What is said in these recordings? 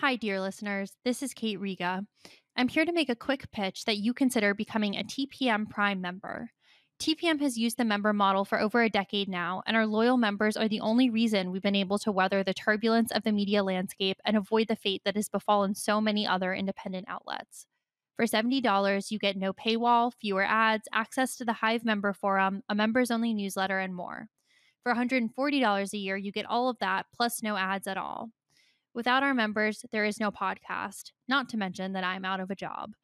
Hi, dear listeners. This is Kate Riga. I'm here to make a quick pitch that you consider becoming a TPM Prime member. TPM has used the member model for over a decade now, and our loyal members are the only reason we've been able to weather the turbulence of the media landscape and avoid the fate that has befallen so many other independent outlets. For $70, you get no paywall, fewer ads, access to the Hive member forum, a members only newsletter, and more. For $140 a year, you get all of that, plus no ads at all. Without our members, there is no podcast, not to mention that I'm out of a job.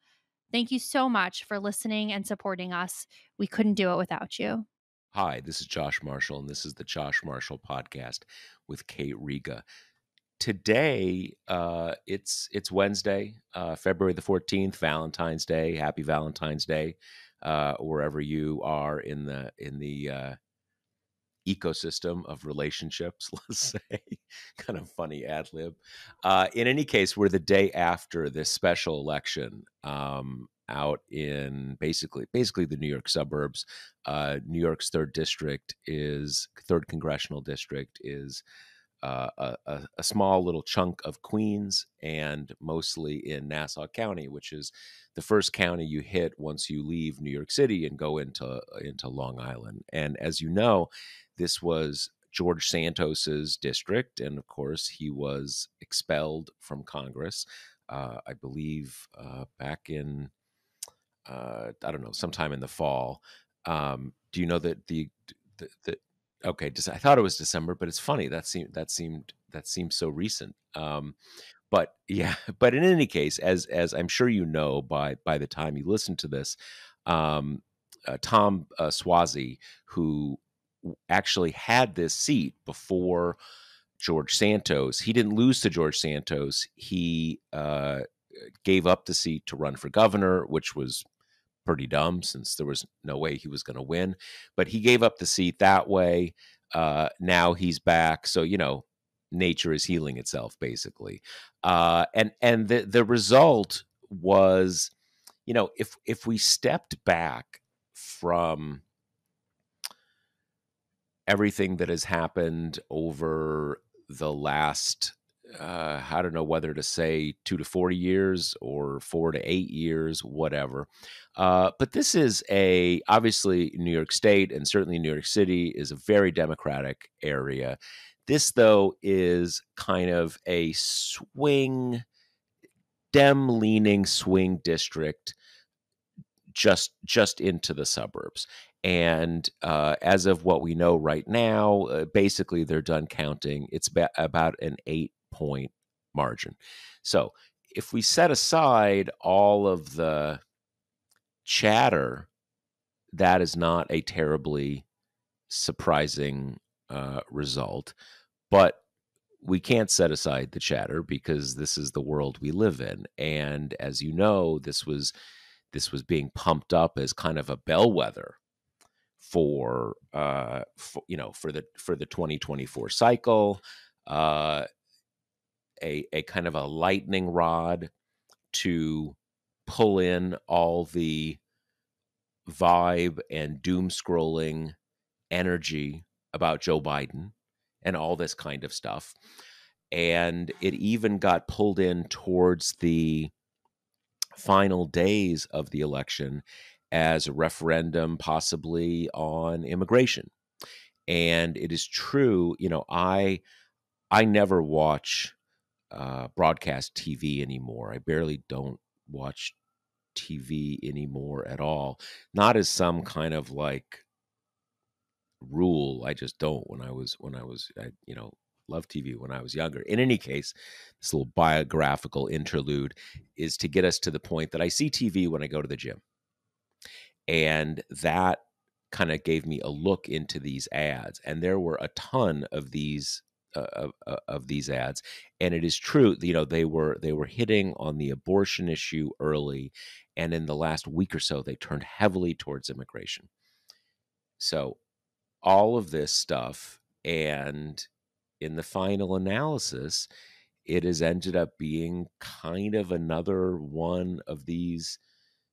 Thank you so much for listening and supporting us. We couldn't do it without you. Hi, this is Josh Marshall, and this is the Josh Marshall Podcast with Kate Riga. Today, it's Wednesday, February the 14th, Valentine's Day. Happy Valentine's Day, wherever you are in the ecosystem of relationships. Let's say, kind of funny ad lib. In any case, we're the day after this special election. Out in basically the New York suburbs. New York's third congressional district is a small little chunk of Queens and mostly in Nassau County, which is the first county you hit once you leave New York City and go into Long Island. And as you know, this was George Santos's district, and of course, he was expelled from Congress. I believe back in I don't know, sometime in the fall. Do you know that the okay? I thought it was December, but it's funny that seemed so recent. But yeah, but in any case, as I'm sure you know by the time you listen to this, Tom Suozzi, who actually had this seat before George Santos, he didn't lose to George Santos. He gave up the seat to run for governor, which was pretty dumb since there was no way he was going to win. But he gave up the seat that way. Now he's back. So, nature is healing itself, basically. And the result was, if we stepped back from everything that has happened over the last I don't know whether to say 2 to 4 years or 4 to 8 years, whatever. But this is obviously New York State and certainly New York City is a very Democratic area. This, though, is kind of a Dem-leaning swing district just into the suburbs. And as of what we know right now, basically they're done counting. It's about an 8-point margin. So if we set aside all of the chatter, that is not a terribly surprising result. But we can't set aside the chatter because this is the world we live in. And as you know, this was being pumped up as kind of a bellwether for the 2024 cycle, a kind of a lightning rod to pull in all the vibe and doom scrolling energy about Joe Biden and all this kind of stuff. And it even got pulled in towards the final days of the election as a referendum possibly on immigration. And it is true, I never watch broadcast TV anymore. I barely don't watch TV anymore at all. Not as some kind of like rule. I just don't. When I was loved TV when I was younger. In any case, this little biographical interlude is to get us to the point that I see TV when I go to the gym. And that kind of gave me a look into these ads. And there were a ton of these ads. And it is true, they were hitting on the abortion issue early. And in the last week or so, they turned heavily towards immigration. So all of this stuff, and in the final analysis, it has ended up being kind of another one of these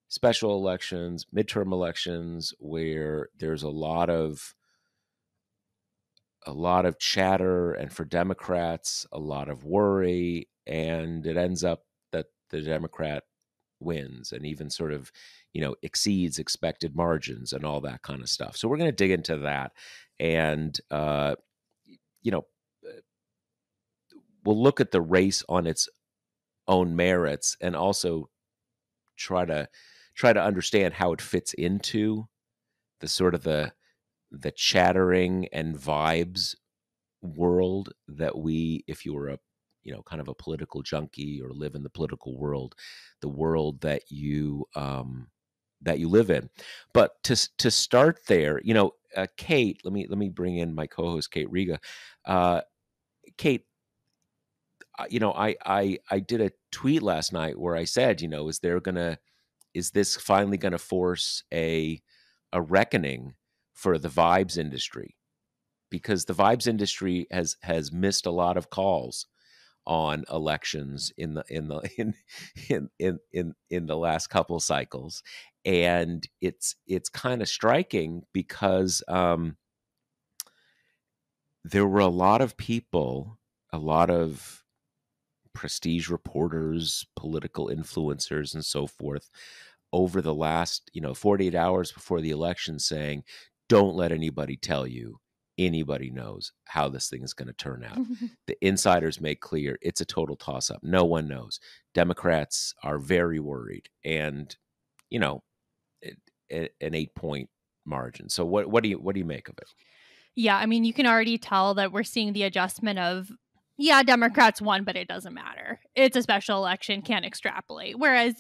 special elections, midterm elections, where there's a lot of chatter, and for Democrats, a lot of worry, and it ends up that the Democrat wins and even sort of, exceeds expected margins and all that kind of stuff. So we're going to dig into that, and you know, we'll look at the race on its own merits and also try to understand how it fits into the sort of the chattering and vibes world that we, if you were a, kind of a political junkie or live in the political world, the world that you live in. But to start there, Kate, let me bring in my co-host Kate Riga. Kate, I did a tweet last night where I said, is this finally gonna force a reckoning for the vibes industry? Because the vibes industry has missed a lot of calls on elections in the last couple cycles, and it's kind of striking because there were a lot of people, a lot of prestige reporters, political influencers, and so forth over the last 48 hours before the election saying, don't let anybody tell you anybody knows how this thing is going to turn out. The insiders make clear it's a total toss up. No one knows. Democrats are very worried, and you know an 8-point margin. So what do you make of it? Yeah, I mean, you can already tell that we're seeing the adjustment of, yeah, Democrats won, but it doesn't matter. It's a special election, can't extrapolate. Whereas,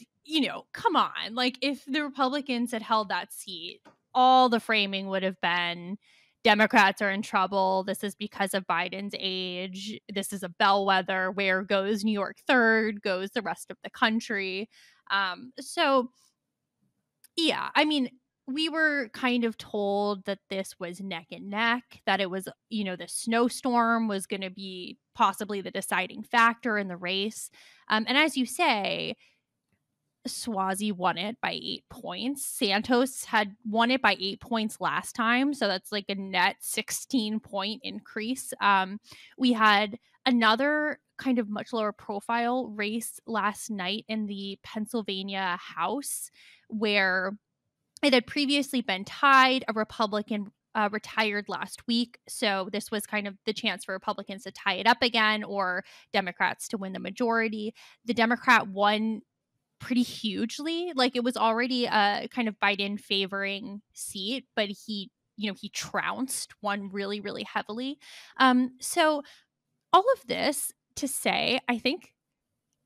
come on, like if the Republicans had held that seat, all the framing would have been Democrats are in trouble. This is because of Biden's age. This is a bellwether. Where goes New York third, goes the rest of the country. So yeah, I mean, we were kind of told that this was neck and neck, that it was, the snowstorm was going to be possibly the deciding factor in the race. And as you say, Suozzi won it by 8 points. Santos had won it by 8 points last time. So that's like a net 16-point increase. We had another kind of much lower profile race last night in the Pennsylvania House, where it had previously been tied. A Republican retired last week. So this was kind of the chance for Republicans to tie it up again or Democrats to win the majority. The Democrat won pretty hugely. Like it was already a kind of Biden favoring seat, but he trounced, won really, really heavily. So all of this to say, I think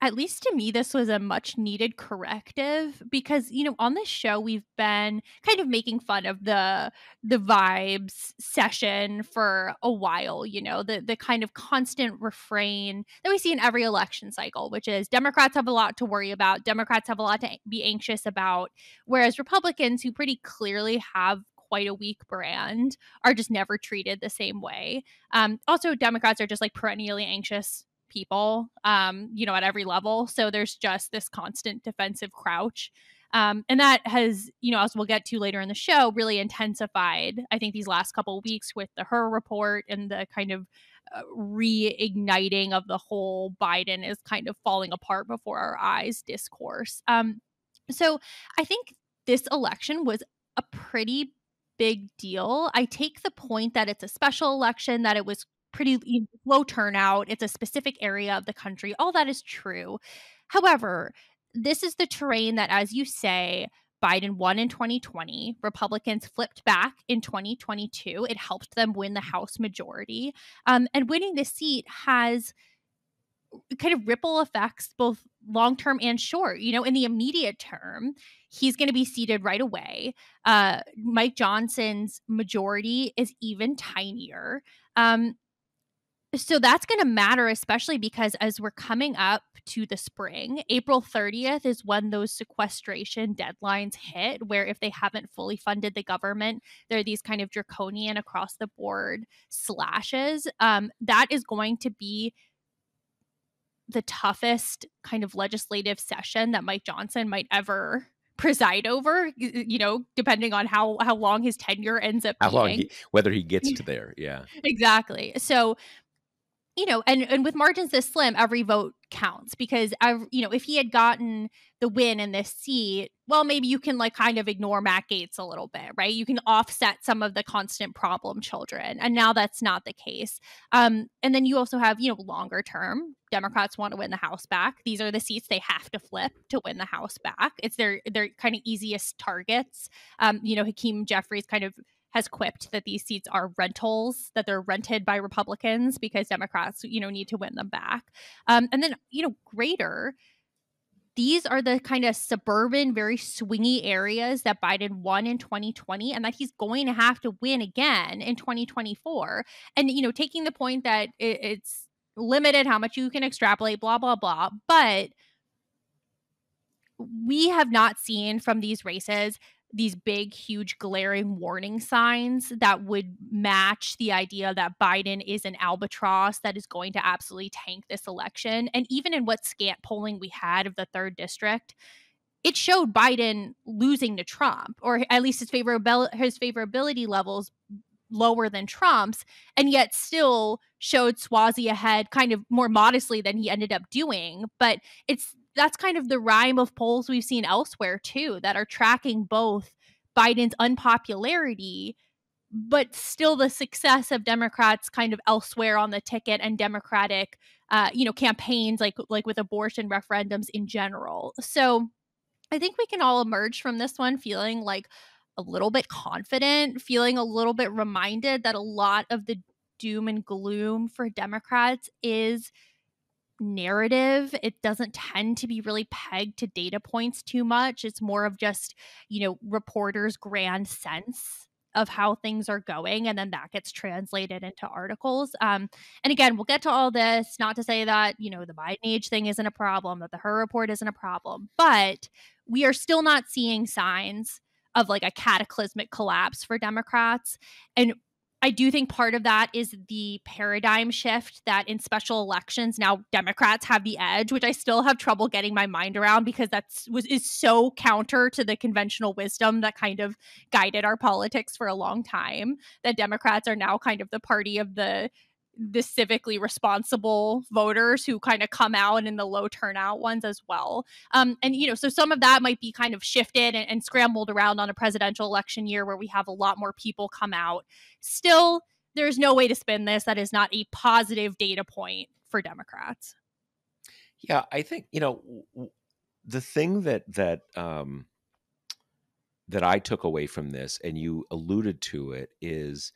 at least to me, this was a much needed corrective because, on this show, we've been kind of making fun of the vibes session for a while, the kind of constant refrain that we see in every election cycle, which is Democrats have a lot to worry about. Democrats have a lot to be anxious about, whereas Republicans, who pretty clearly have quite a weak brand, are just never treated the same way. Also, Democrats are just like perennially anxious people, at every level. So there's just this constant defensive crouch. And that has, as we'll get to later in the show, really intensified, I think, these last couple of weeks with the Her report and the kind of reigniting of the whole Biden is kind of falling apart before our eyes discourse. So I think this election was a pretty big deal. I take the point that it's a special election, that it was pretty low turnout. It's a specific area of the country. All that is true. However, this is the terrain that, as you say, Biden won in 2020. Republicans flipped back in 2022. It helped them win the House majority. And winning the seat has kind of ripple effects, both long term and short. In the immediate term, he's going to be seated right away. Mike Johnson's majority is even tinier. So that's going to matter, especially because as we're coming up to the spring, April 30th is when those sequestration deadlines hit, where if they haven't fully funded the government, there are these kind of draconian across the board slashes. That is going to be the toughest kind of legislative session that Mike Johnson might ever preside over, depending on how long his tenure ends up How long being. whether he gets to there. Yeah. Exactly. So and with margins this slim, every vote counts because, if he had gotten the win in this seat, well, maybe you can like kind of ignore Matt Gaetz a little bit, right? You can offset some of the constant problem children. And now that's not the case. And then you also have, longer term. Democrats want to win the House back. These are the seats they have to flip to win the House back. It's their kind of easiest targets. Hakeem Jeffries kind of has quipped that these seats are rentals, that they're rented by Republicans because Democrats, need to win them back. And then, greater, these are the kind of suburban, very swingy areas that Biden won in 2020 and that he's going to have to win again in 2024. And, taking the point that it's limited how much you can extrapolate, blah, blah, blah. But we have not seen from these races these big, huge, glaring warning signs that would match the idea that Biden is an albatross that is going to absolutely tank this election. And even in what scant polling we had of the 3rd district, it showed Biden losing to Trump, or at least his favorability levels lower than Trump's, and yet still showed Suozzi ahead kind of more modestly than he ended up doing. But that's kind of the rhyme of polls we've seen elsewhere too, that are tracking both Biden's unpopularity, but still the success of Democrats kind of elsewhere on the ticket and Democratic, campaigns like with abortion referendums in general. So I think we can all emerge from this one feeling like a little bit confident, feeling a little bit reminded that a lot of the doom and gloom for Democrats is narrative. It doesn't tend to be really pegged to data points too much. It's more of just, reporters' grand sense of how things are going, and then that gets translated into articles. And again, we'll get to all this, not to say that, the Biden age thing isn't a problem, that the Her report isn't a problem, but we are still not seeing signs of like a cataclysmic collapse for Democrats. And I do think part of that is the paradigm shift that in special elections now Democrats have the edge, which I still have trouble getting my mind around because is so counter to the conventional wisdom that kind of guided our politics for a long time. That Democrats are now kind of the party of the civically responsible voters who kind of come out, in the low turnout ones as well. And so some of that might be kind of shifted and scrambled around on a presidential election year where we have a lot more people come out. Still, there's no way to spin this that is not a positive data point for Democrats. Yeah, I think, the thing that I took away from this, and you alluded to it, is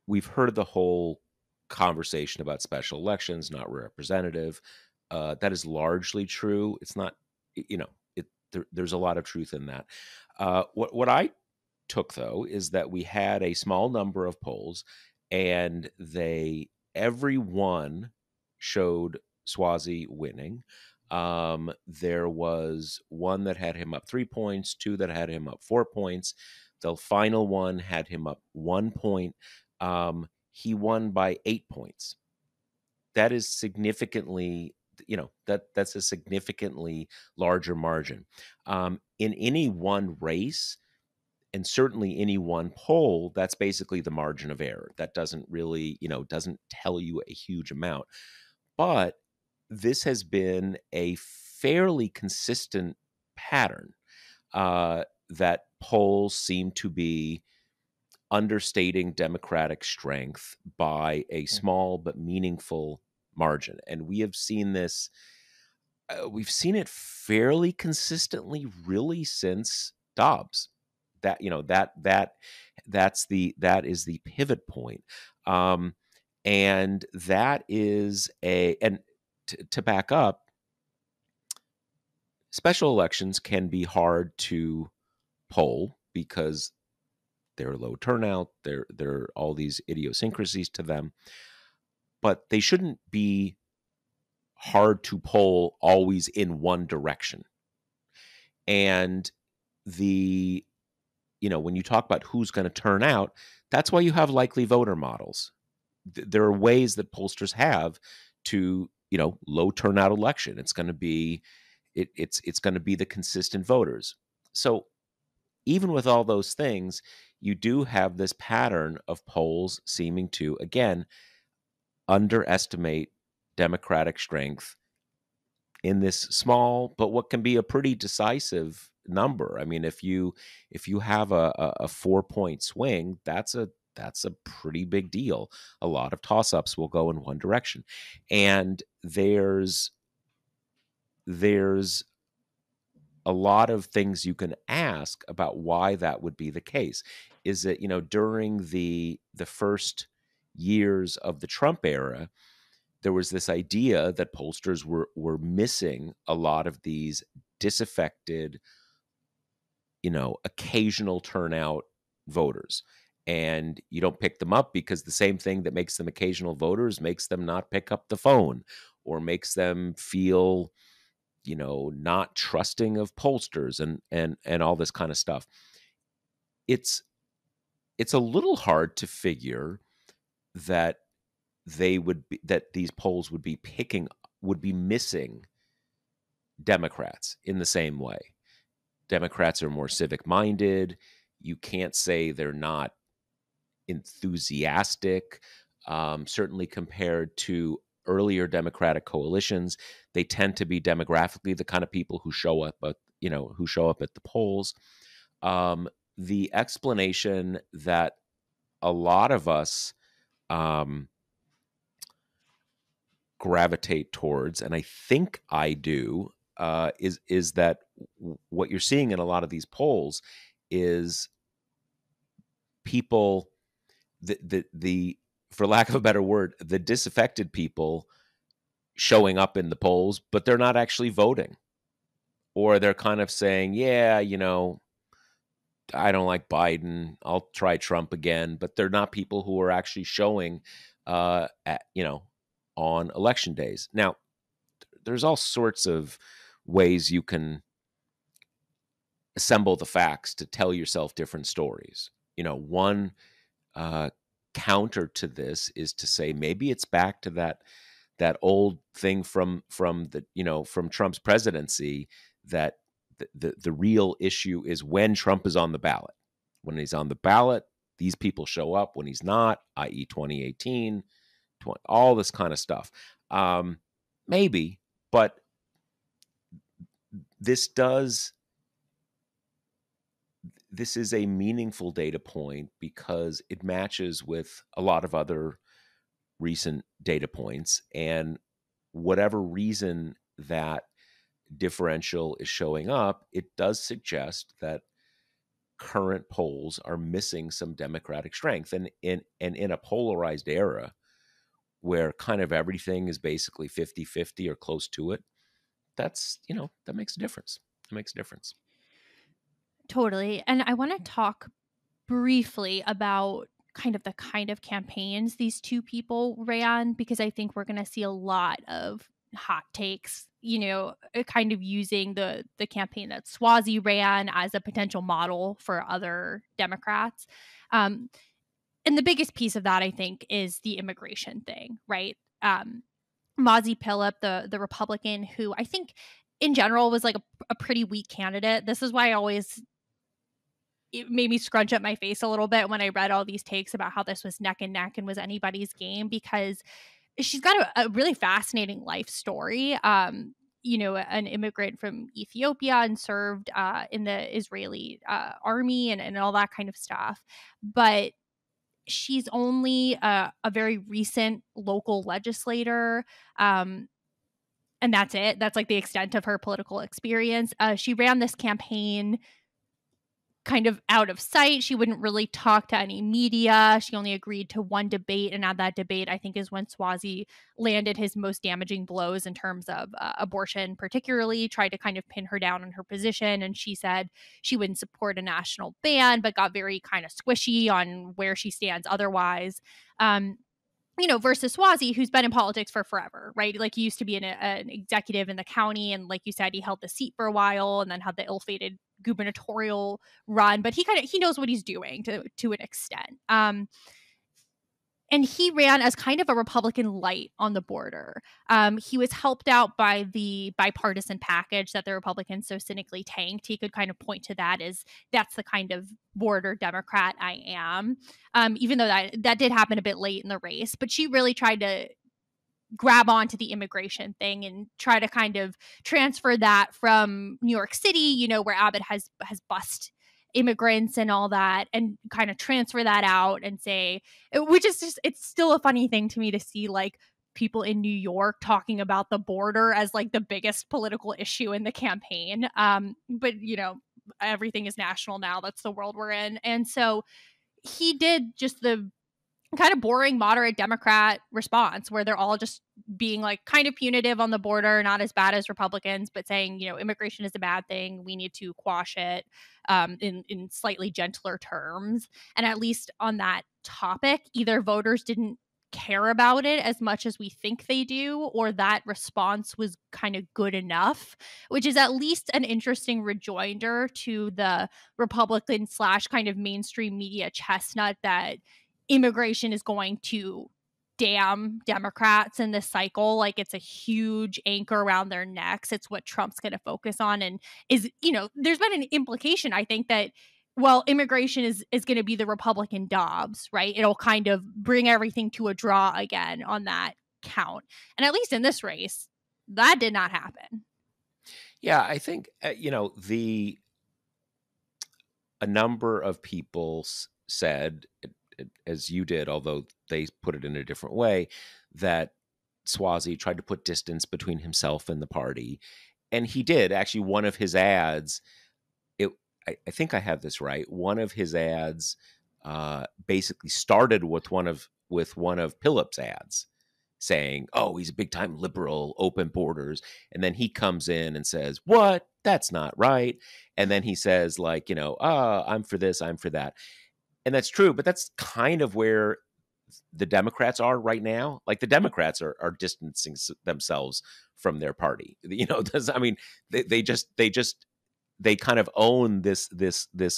we've heard the whole conversation about special elections not representative. That is largely true. It's not, there's a lot of truth in that. What I took, though, is that we had a small number of polls, and every one showed Suozzi winning. There was one that had him up 3 points, two that had him up 4 points. The final one had him up 1 point. He won by 8 points. That is significantly, that's a significantly larger margin. In any one race, and certainly any one poll, that's basically the margin of error. That doesn't really, doesn't tell you a huge amount. But this has been a fairly consistent pattern, that polls seem to be understating Democratic strength by a small but meaningful margin. And we have seen this, we've seen it fairly consistently really since Dobbs. That, that is the pivot point. And that is to back up, special elections can be hard to poll because they're low turnout. There are all these idiosyncrasies to them, but they shouldn't be hard to poll always in one direction. And when you talk about who's going to turn out, that's why you have likely voter models. There are ways that pollsters have to, low turnout election. It's going to be, it's going to be the consistent voters. So even with all those things, you do have this pattern of polls seeming to, again, underestimate Democratic strength in this small but what can be a pretty decisive number. I mean, if you have a 4-point swing, that's a pretty big deal. A lot of toss-ups will go in one direction. And there's a lot of things you can ask about why that would be the case. Is it, during the first years of the Trump era, there was this idea that pollsters were missing a lot of these disaffected, occasional turnout voters. And you don't pick them up because the same thing that makes them occasional voters makes them not pick up the phone or makes them feel, not trusting of pollsters and all this kind of stuff. It's it's a little hard to figure that that these polls would be missing Democrats in the same way. Democrats are more civic minded. You can't say they're not enthusiastic. Certainly compared to earlier Democratic coalitions, they tend to be demographically the kind of people who show up at the polls. The explanation that a lot of us um, gravitate towards, and I think I do, is that what you're seeing in a lot of these polls is people, the for lack of a better word, the disaffected people showing up in the polls, but they're not actually voting, or they're kind of saying, yeah, I don't like Biden, I'll try Trump again, but they're not people who are actually showing on election days. Now, there's all sorts of ways you can assemble the facts to tell yourself different stories. One uh, counter to this is to say maybe it's back to that old thing from Trump's presidency, that the real issue is when Trump is on the ballot. When he's on the ballot, these people show up. When he's not, i.e., 2018, all this kind of stuff. Maybe, but this is a meaningful data point because it matches with a lot of other recent data points. And whatever reason that differential is showing up, it does suggest that current polls are missing some Democratic strength. And in a polarized era where kind of everything is basically 50-50 or close to it, that makes a difference. It makes a difference. Totally. And I want to talk briefly about kind of campaigns these two people ran, because I think we're going to see a lot of hot takes, kind of using the campaign that Suozzi ran as a potential model for other Democrats. And the biggest piece of that, I think, is the immigration thing, right? Mazi Pilip, the Republican, who I think in general was like a pretty weak candidate. This is why it made me scrunch up my face a little bit when I read all these takes about how this was neck and neck and was anybody's game, because she's got a really fascinating life story. An immigrant from Ethiopia and served in the Israeli army and all that kind of stuff. But she's only a very recent local legislator. And that's it. That's like the extent of her political experience. She ran this campaign kind of out of sight. She wouldn't really talk to any media. She only agreed to one debate. And at that debate, I think, is when Suozzi landed his most damaging blows in terms of abortion, particularly tried to kind of pin her down on her position. And she said she wouldn't support a national ban, but got very kind of squishy on where she stands otherwise. Versus Suozzi, who's been in politics for forever, right? Like, he used to be an executive in the county. And like you said, he held the seat for a while and then had the ill-fated gubernatorial run, but he knows what he's doing to an extent. and he ran as kind of a Republican light on the border. He was helped out by the bipartisan package that the Republicans so cynically tanked. He could kind of point to that as that's the kind of border Democrat I am. Even though that did happen a bit late in the race, but she really tried to grab onto the immigration thing and try to kind of transfer that from New York City, where Abbott has bussed immigrants and all that, and kind of transfer that out and say, which is just, it's still a funny thing to me to see like people in New York talking about the border as like the biggest political issue in the campaign. But everything is national now. That's the world we're in. And so he did just the kind of boring moderate Democrat response where they're all just being like kind of punitive on the border, not as bad as Republicans, but saying, immigration is a bad thing. We need to quash it, in slightly gentler terms. And at least on that topic, either voters didn't care about it as much as we think they do, or that response was kind of good enough, which is at least an interesting rejoinder to the Republican slash kind of mainstream media chestnut that immigration is going to damn Democrats in this cycle. Like, it's a huge anchor around their necks. It's what Trump's going to focus on. And there's been an implication, I think, that, well, immigration is going to be the Republican Dobbs, right? It'll kind of bring everything to a draw again on that count. And at least in this race, that did not happen. Yeah, I think, a number of people said, as you did, although they put it in a different way, that Suozzi tried to put distance between himself and the party. And he did. Actually, one of his ads, I think I have this right. One of his ads basically started with one of Phillip's ads, saying, "Oh, he's a big time liberal, open borders," and then he comes in and says, "What? That's not right." And then he says, like, I'm for this, I'm for that, and that's true. But that's kind of where the Democrats are right now. Like, the Democrats are distancing themselves from their party. I mean, they kind of own this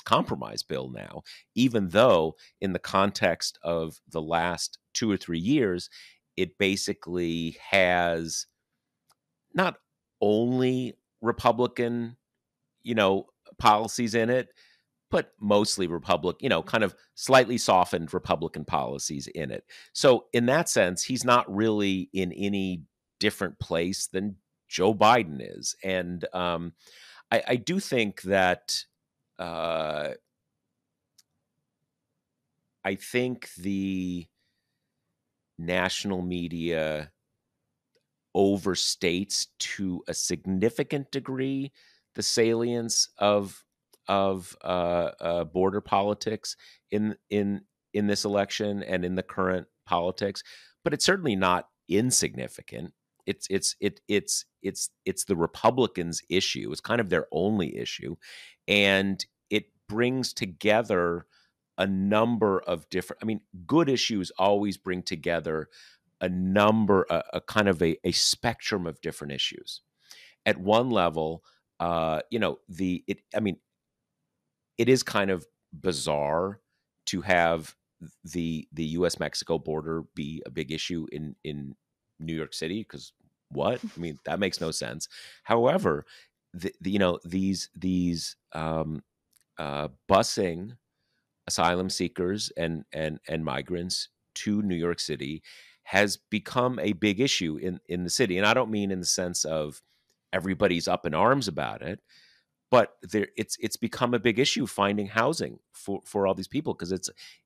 compromise bill now, even though in the context of the last 2 or 3 years, it basically has not only Republican, policies in it, but mostly kind of slightly softened Republican policies in it. So in that sense, he's not really in any different place than Joe Biden is. And I do think that I think the national media overstates to a significant degree the salience of border politics in this election and in the current politics, but it's certainly not insignificant. It's the Republicans' issue. It's kind of their only issue, and it brings together a number of different. I mean, good issues always bring together a kind of a spectrum of different issues. At one level, it is kind of bizarre to have the U.S. Mexico border be a big issue in New York City, because what? I mean, that makes no sense. However, these busing asylum seekers and migrants to New York City has become a big issue in the city. And I don't mean in the sense of everybody's up in arms about it, but it's become a big issue finding housing for all these people, because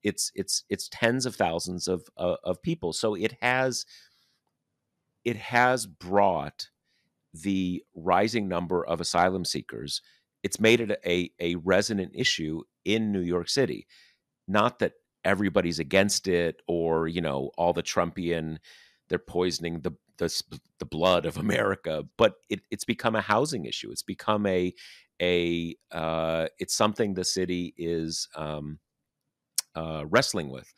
it's tens of thousands of people. So it has brought the rising number of asylum seekers. It's made it a resonant issue in New York City. Not that everybody's against it, or all the Trumpian, they're poisoning the blood of America, but it's become a housing issue. It's become it's something the city is wrestling with.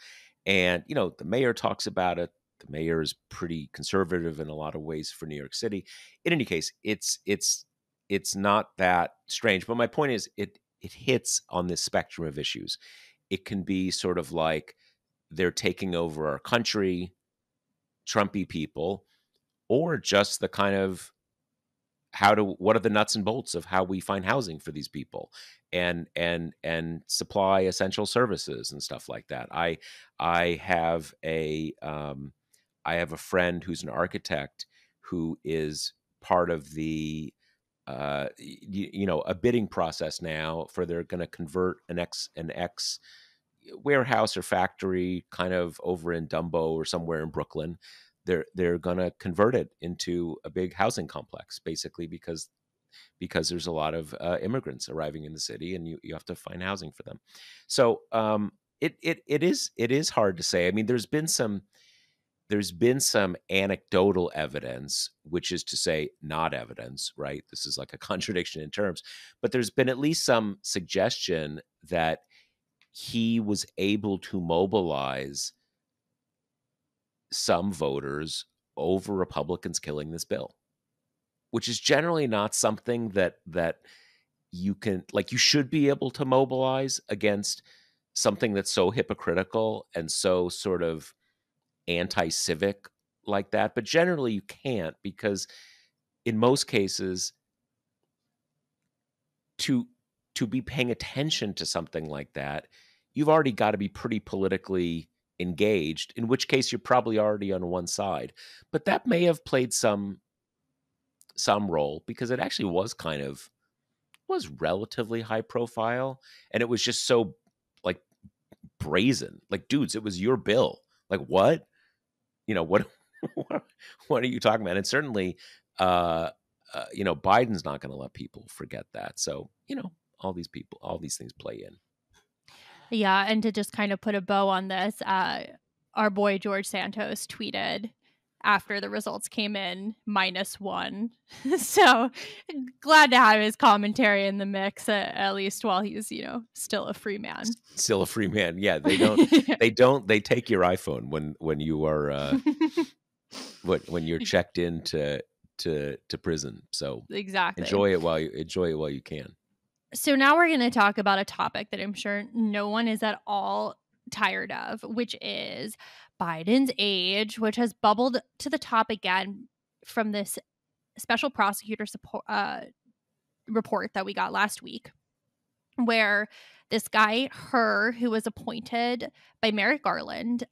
And the mayor talks about it. The mayor is pretty conservative in a lot of ways for New York City. In any case, it's not that strange. But my point is, it hits on this spectrum of issues. It can be sort of like they're taking over our country, Trumpy people, or just the kind of what are the nuts and bolts of how we find housing for these people and supply essential services and stuff like that. I have I have a friend who's an architect who is part of the a bidding process now for they're going to convert an ex warehouse or factory kind of over in Dumbo or somewhere in Brooklyn. They're going to convert it into a big housing complex, basically because there's a lot of immigrants arriving in the city, and you have to find housing for them. So it is hard to say. I mean, there's been some anecdotal evidence, which is to say not evidence, right? This is like a contradiction in terms, but there's been at least some suggestion that he was able to mobilize some voters over Republicans killing this bill, which is generally not something that you should be able to mobilize against something that's so hypocritical and so sort of anti-civic like that. But generally you can't, because in most cases to be paying attention to something like that, you've already got to be pretty politically engaged, in which case you're probably already on one side. But that may have played some role, because it actually was relatively high profile, and it was just so like brazen. Like, dudes, it was your bill. Like, what? What what are you talking about? And certainly Biden's not going to let people forget that. So, all these things play in. Yeah, and to just kind of put a bow on this, our boy George Santos tweeted after the results came in -1. So glad to have his commentary in the mix, at least while he's, still a free man. Still a free man. Yeah, they take your iPhone when you are when you're checked into to prison. So Exactly. enjoy it while you can. So now we're going to talk about a topic that I'm sure no one is at all tired of, which is Biden's age, which has bubbled to the top again from this special prosecutor report that we got last week, where this guy, who was appointed by Merrick Garland,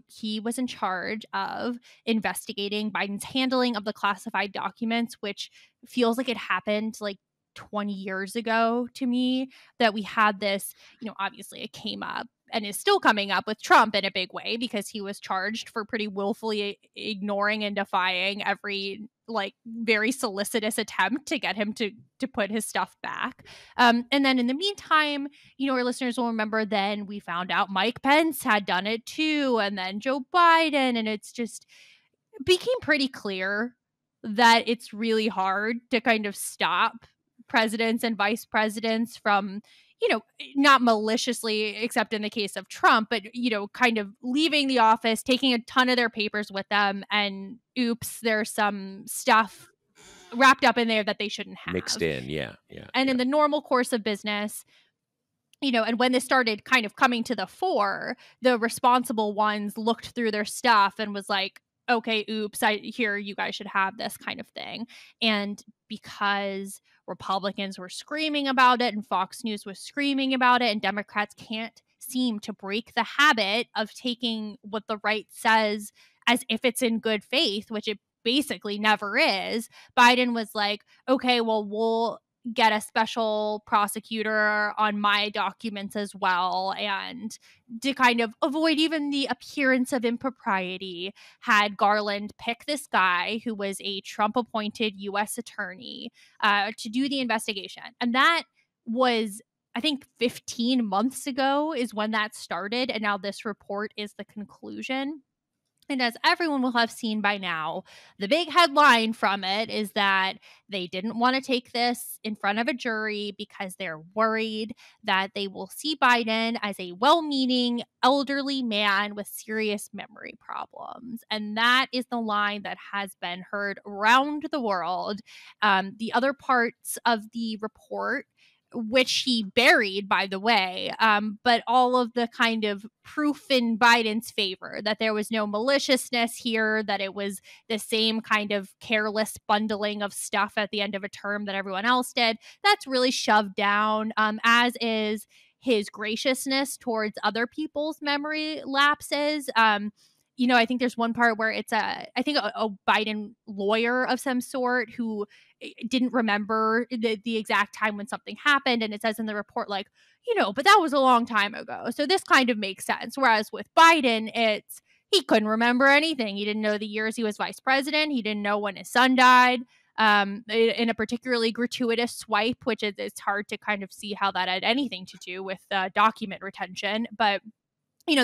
he was in charge of investigating Biden's handling of the classified documents, which feels like it happened like 20 years ago to me, that we had this, obviously it came up and is still coming up with Trump in a big way, because he was charged for pretty willfully ignoring and defying every like very solicitous attempt to get him to put his stuff back. And then in the meantime, our listeners will remember, then we found out Mike Pence had done it too, and then Joe Biden, and it's just became pretty clear that it's really hard to kind of stop presidents and vice presidents from, not maliciously, except in the case of Trump, but, kind of leaving the office, taking a ton of their papers with them, and oops, there's some stuff wrapped up in there that they shouldn't have. Mixed in, yeah. And in the normal course of business, and when this started kind of coming to the fore, the responsible ones looked through their stuff and was like, okay, oops, you guys should have this kind of thing. And because Republicans were screaming about it and Fox News was screaming about it, and Democrats can't seem to break the habit of taking what the right says as if it's in good faith, which it basically never is, Biden was like, okay, well, we'll get a special prosecutor on my documents as well. And to kind of avoid even the appearance of impropriety, had Garland pick this guy who was a Trump appointed U.S. attorney to do the investigation. And that was, I think, 15 months ago is when that started. And now this report is the conclusion. And as everyone will have seen by now, the big headline from it is that they didn't want to take this in front of a jury because they're worried that they will see Biden as a well-meaning elderly man with serious memory problems. And that is the line that has been heard around the world. The other parts of the report which he buried, by the way, but all of the kind of proof in Biden's favor, that there was no maliciousness here, that it was the same kind of careless bundling of stuff at the end of a term that everyone else did, that's really shoved down, as is his graciousness towards other people's memory lapses. I think there's one part where it's I think a Biden lawyer of some sort who didn't remember the exact time when something happened. And it says in the report, like, but that was a long time ago. So this kind of makes sense. Whereas with Biden, he couldn't remember anything. He didn't know the years he was vice president. He didn't know when his son died. In a particularly gratuitous swipe, which it's hard to kind of see how that had anything to do with document retention. But,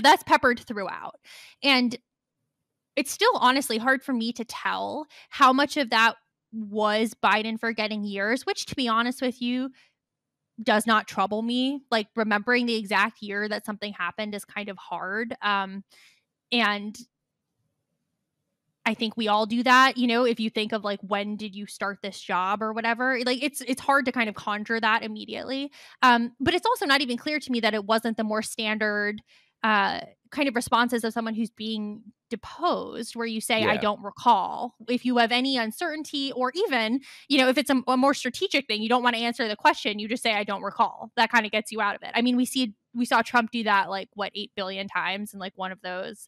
that's peppered throughout. And it's still honestly hard for me to tell how much of that was Biden forgetting years, which, to be honest with you, does not trouble me. Like, remembering the exact year that something happened is kind of hard. And I think we all do that, if you think of like, when did you start this job or whatever, like it's hard to kind of conjure that immediately. But it's also not even clear to me that it wasn't the more standard kind of responses of someone who's being deposed, where you say, I Yeah. don't recall. If you have any uncertainty, or even, if it's a more strategic thing, you don't want to answer the question, you just say, I don't recall. That kind of gets you out of it. I mean, we saw Trump do that like 8 billion times, and like one of those,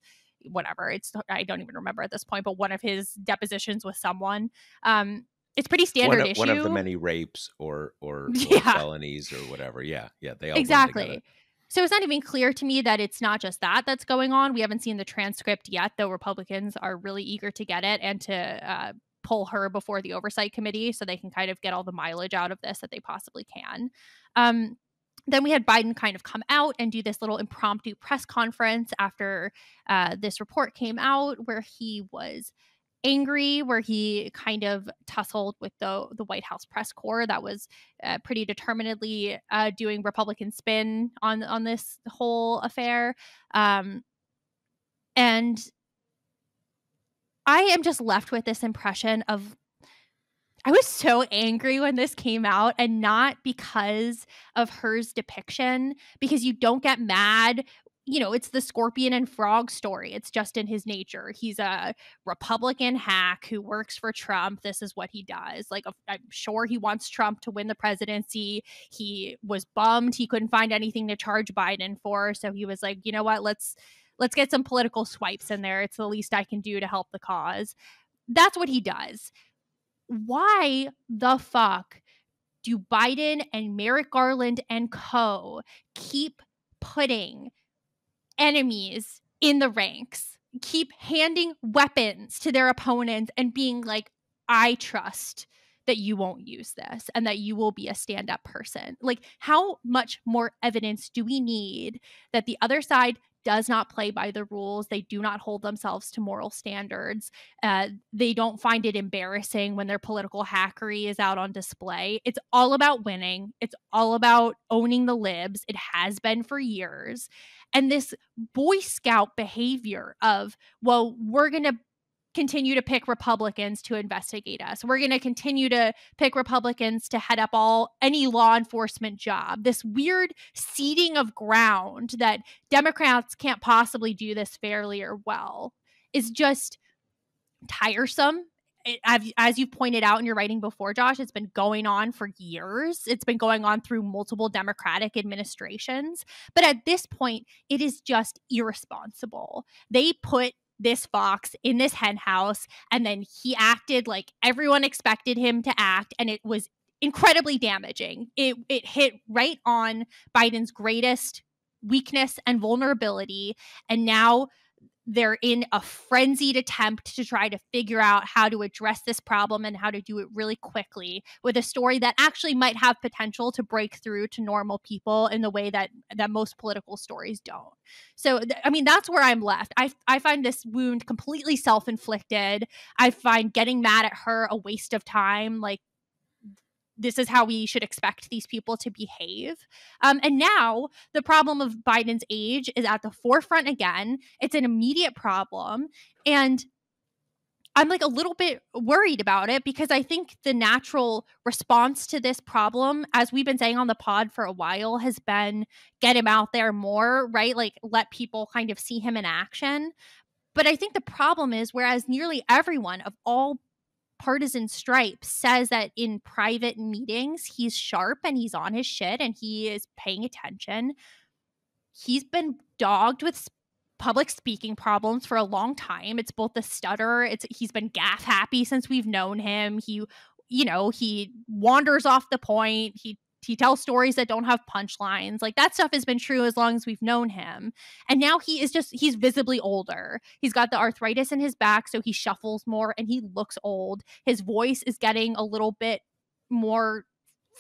whatever, I don't even remember at this point, but one of his depositions with someone, it's pretty standard One of the issue. many rapes or Yeah, felonies or whatever. Yeah, they all blend together. exactly. So it's not even clear to me that it's not just that's going on. We haven't seen the transcript yet, though Republicans are really eager to get it and to pull her before the oversight committee so they can kind of get all the mileage out of this that they possibly can. Then we had Biden kind of come out and do this little impromptu press conference after this report came out, where he was angry, where he kind of tussled with the White House press corps that was pretty determinedly doing Republican spin on this whole affair. And I am just left with this impression of, I was so angry when this came out, and not because of Her's depiction, because you don't get mad. It's the scorpion and frog story. It's just in his nature. He's a Republican hack who works for Trump. This is what he does. Like, I'm sure he wants Trump to win the presidency. He was bummed he couldn't find anything to charge Biden for. So he was like, you know what, let's get some political swipes in there. It's the least I can do to help the cause. That's what he does. Why the fuck do Biden and Merrick Garland and co keep putting enemies in the ranks, keep handing weapons to their opponents and being like, I trust that you won't use this and that you will be a stand-up person? Like, how much more evidence do we need that the other side does not play by the rules? They do not hold themselves to moral standards. They don't find it embarrassing when their political hackery is out on display. It's all about winning. It's all about owning the libs. It has been for years. And this Boy Scout behavior of, well, we're going to continue to pick Republicans to investigate us. We're going to continue to pick Republicans to head up any law enforcement job. This weird ceding of ground that Democrats can't possibly do this fairly or well is just tiresome. As you've pointed out in your writing before, Josh, it's been going on for years. It's been going on through multiple Democratic administrations. But at this point, it is just irresponsible. They put this fox in this hen house, and then he acted like everyone expected him to act, and it was incredibly damaging. It hit right on Biden's greatest weakness and vulnerability, and now they're in a frenzied attempt to try to figure out how to address this problem and how to do it really quickly with a story that actually might have potential to break through to normal people in the way that most political stories don't. So, I mean, that's where I'm left. I find this wound completely self-inflicted. I find getting mad at her a waste of time. Like, this is how we should expect these people to behave. And now the problem of Biden's age is at the forefront again. It's an immediate problem. And I'm like a little bit worried about it because I think the natural response to this problem, as we've been saying on the pod for a while, has been get him out there more, right? Like let people kind of see him in action. But I think the problem is, whereas nearly everyone of all partisan stripes says that in private meetings, he's sharp and he's on his shit and he is paying attention, he's been dogged with public speaking problems for a long time. It's both the stutter, he's been gaff happy since we've known him. He wanders off the point. He tells stories that don't have punchlines. Like that stuff has been true as long as we've known him. And now he's visibly older. He's got the arthritis in his back, so he shuffles more and he looks old. His voice is getting a little bit more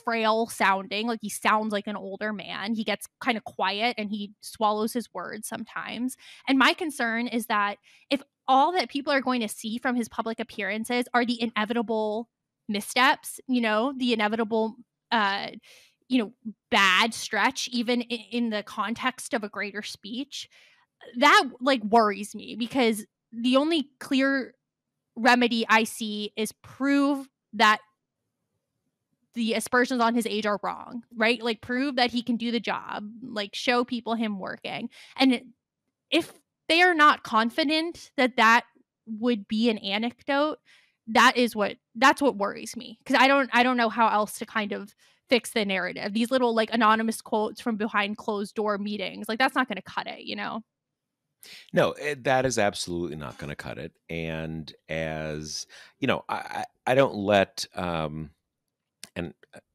frail sounding, like he sounds like an older man. He gets kind of quiet and he swallows his words sometimes. And my concern is that if all that people are going to see from his public appearances are the inevitable missteps, the inevitable uh bad stretch, even in the context of a greater speech, that like worries me, because the only clear remedy I see is prove that the aspersions on his age are wrong, right? Like prove that he can do the job, like show people him working. And if they are not confident that that would be an anecdote, that's what worries me, because I don't know how else to kind of fix the narrative. These little like anonymous quotes from behind closed door meetings, like that's not going to cut it. No, that is absolutely not going to cut it. And as I don't let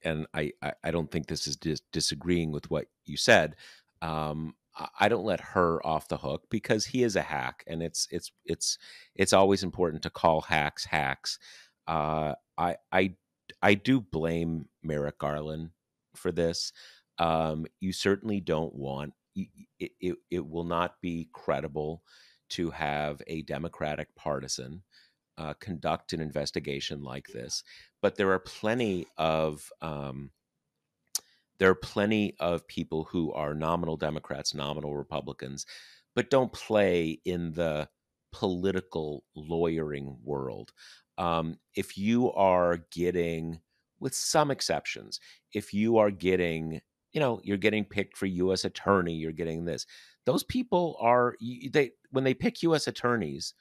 and I don't think this is disagreeing with what you said. I don't let her off the hook because he is a hack, and it's always important to call hacks hacks. Uh, I I I do blame Merrick Garland for this. You certainly don't want it will not be credible to have a Democratic partisan conduct an investigation like this. But there are plenty of people who are nominal Democrats, nominal Republicans, but don't play in the political lawyering world. If you are getting, with some exceptions, if you are getting, you're getting picked for U.S. attorney, you're getting this. Those people are they when they pick U.S. attorneys,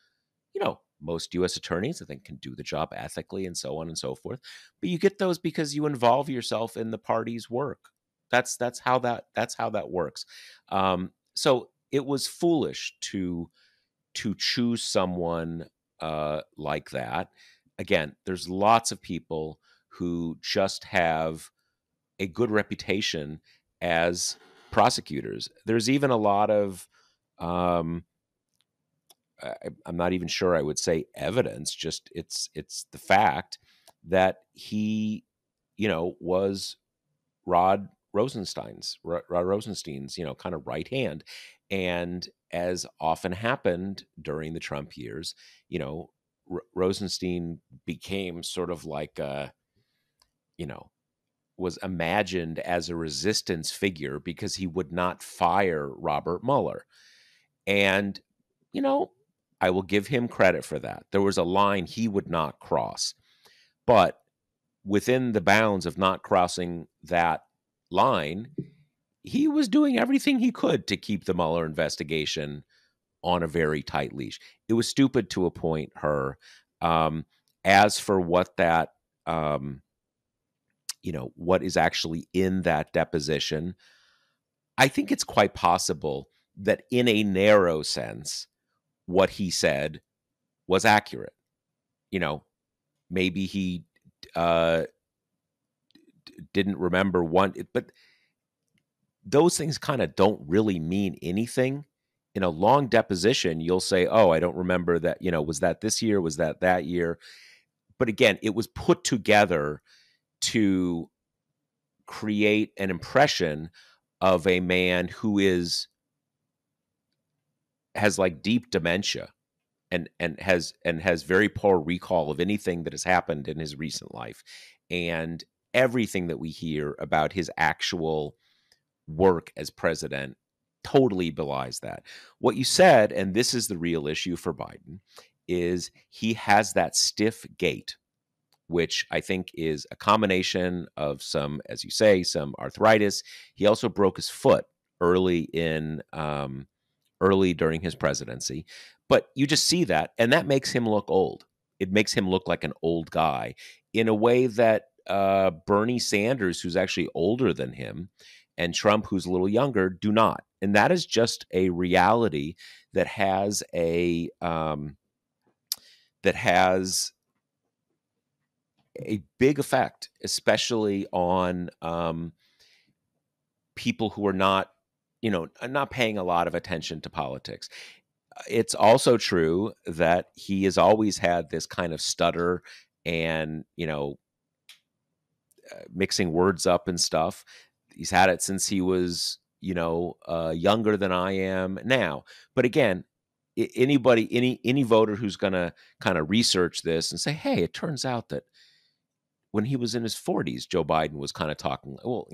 most U.S. attorneys, I think, can do the job ethically and so on and so forth. But you get those because you involve yourself in the party's work. That's how that works. So it was foolish to choose someone like that. Again, there's lots of people who just have a good reputation as prosecutors. There's even a lot of um, I'm not even sure I would say evidence. Just it's the fact that he, was Rod Rosenstein's, kind of right hand, and as often happened during the Trump years, Rosenstein became sort of like you know, was imagined as a resistance figure because he would not fire Robert Mueller. And, you know, I will give him credit for that. There was a line he would not cross. But within the bounds of not crossing that line, he was doing everything he could to keep the Mueller investigation on a very tight leash. It was stupid to appoint her. Um, as for what that, what is actually in that deposition, I think it's quite possible that in a narrow sense, what he said was accurate. Maybe he uh, didn't remember one, but those things kind of don't really mean anything. In a long deposition, you'll say, "Oh, I don't remember that. Was that this year? Was that year?" But again, it was put together to create an impression of a man who has like deep dementia and has very poor recall of anything that has happened in his recent life, and everything that we hear about his actual work as president totally belies that. What you said, and this is the real issue for Biden, is he has that stiff gait, which I think is a combination of some, as you say, some arthritis. He also broke his foot early in early during his presidency. But you just see that, and that makes him look old. It makes him look like an old guy in a way that Bernie Sanders, who's actually older than him, and Trump, who's a little younger, do not. And that is just a reality that has a big effect, especially on people who are not, not paying a lot of attention to politics. It's also true that he has always had this kind of stutter and, mixing words up and stuff. He's had it since he was, younger than I am now. But again, anybody, any voter who's going to kind of research this and say, hey, it turns out that when he was in his 40s, Joe Biden was kind of talking, well,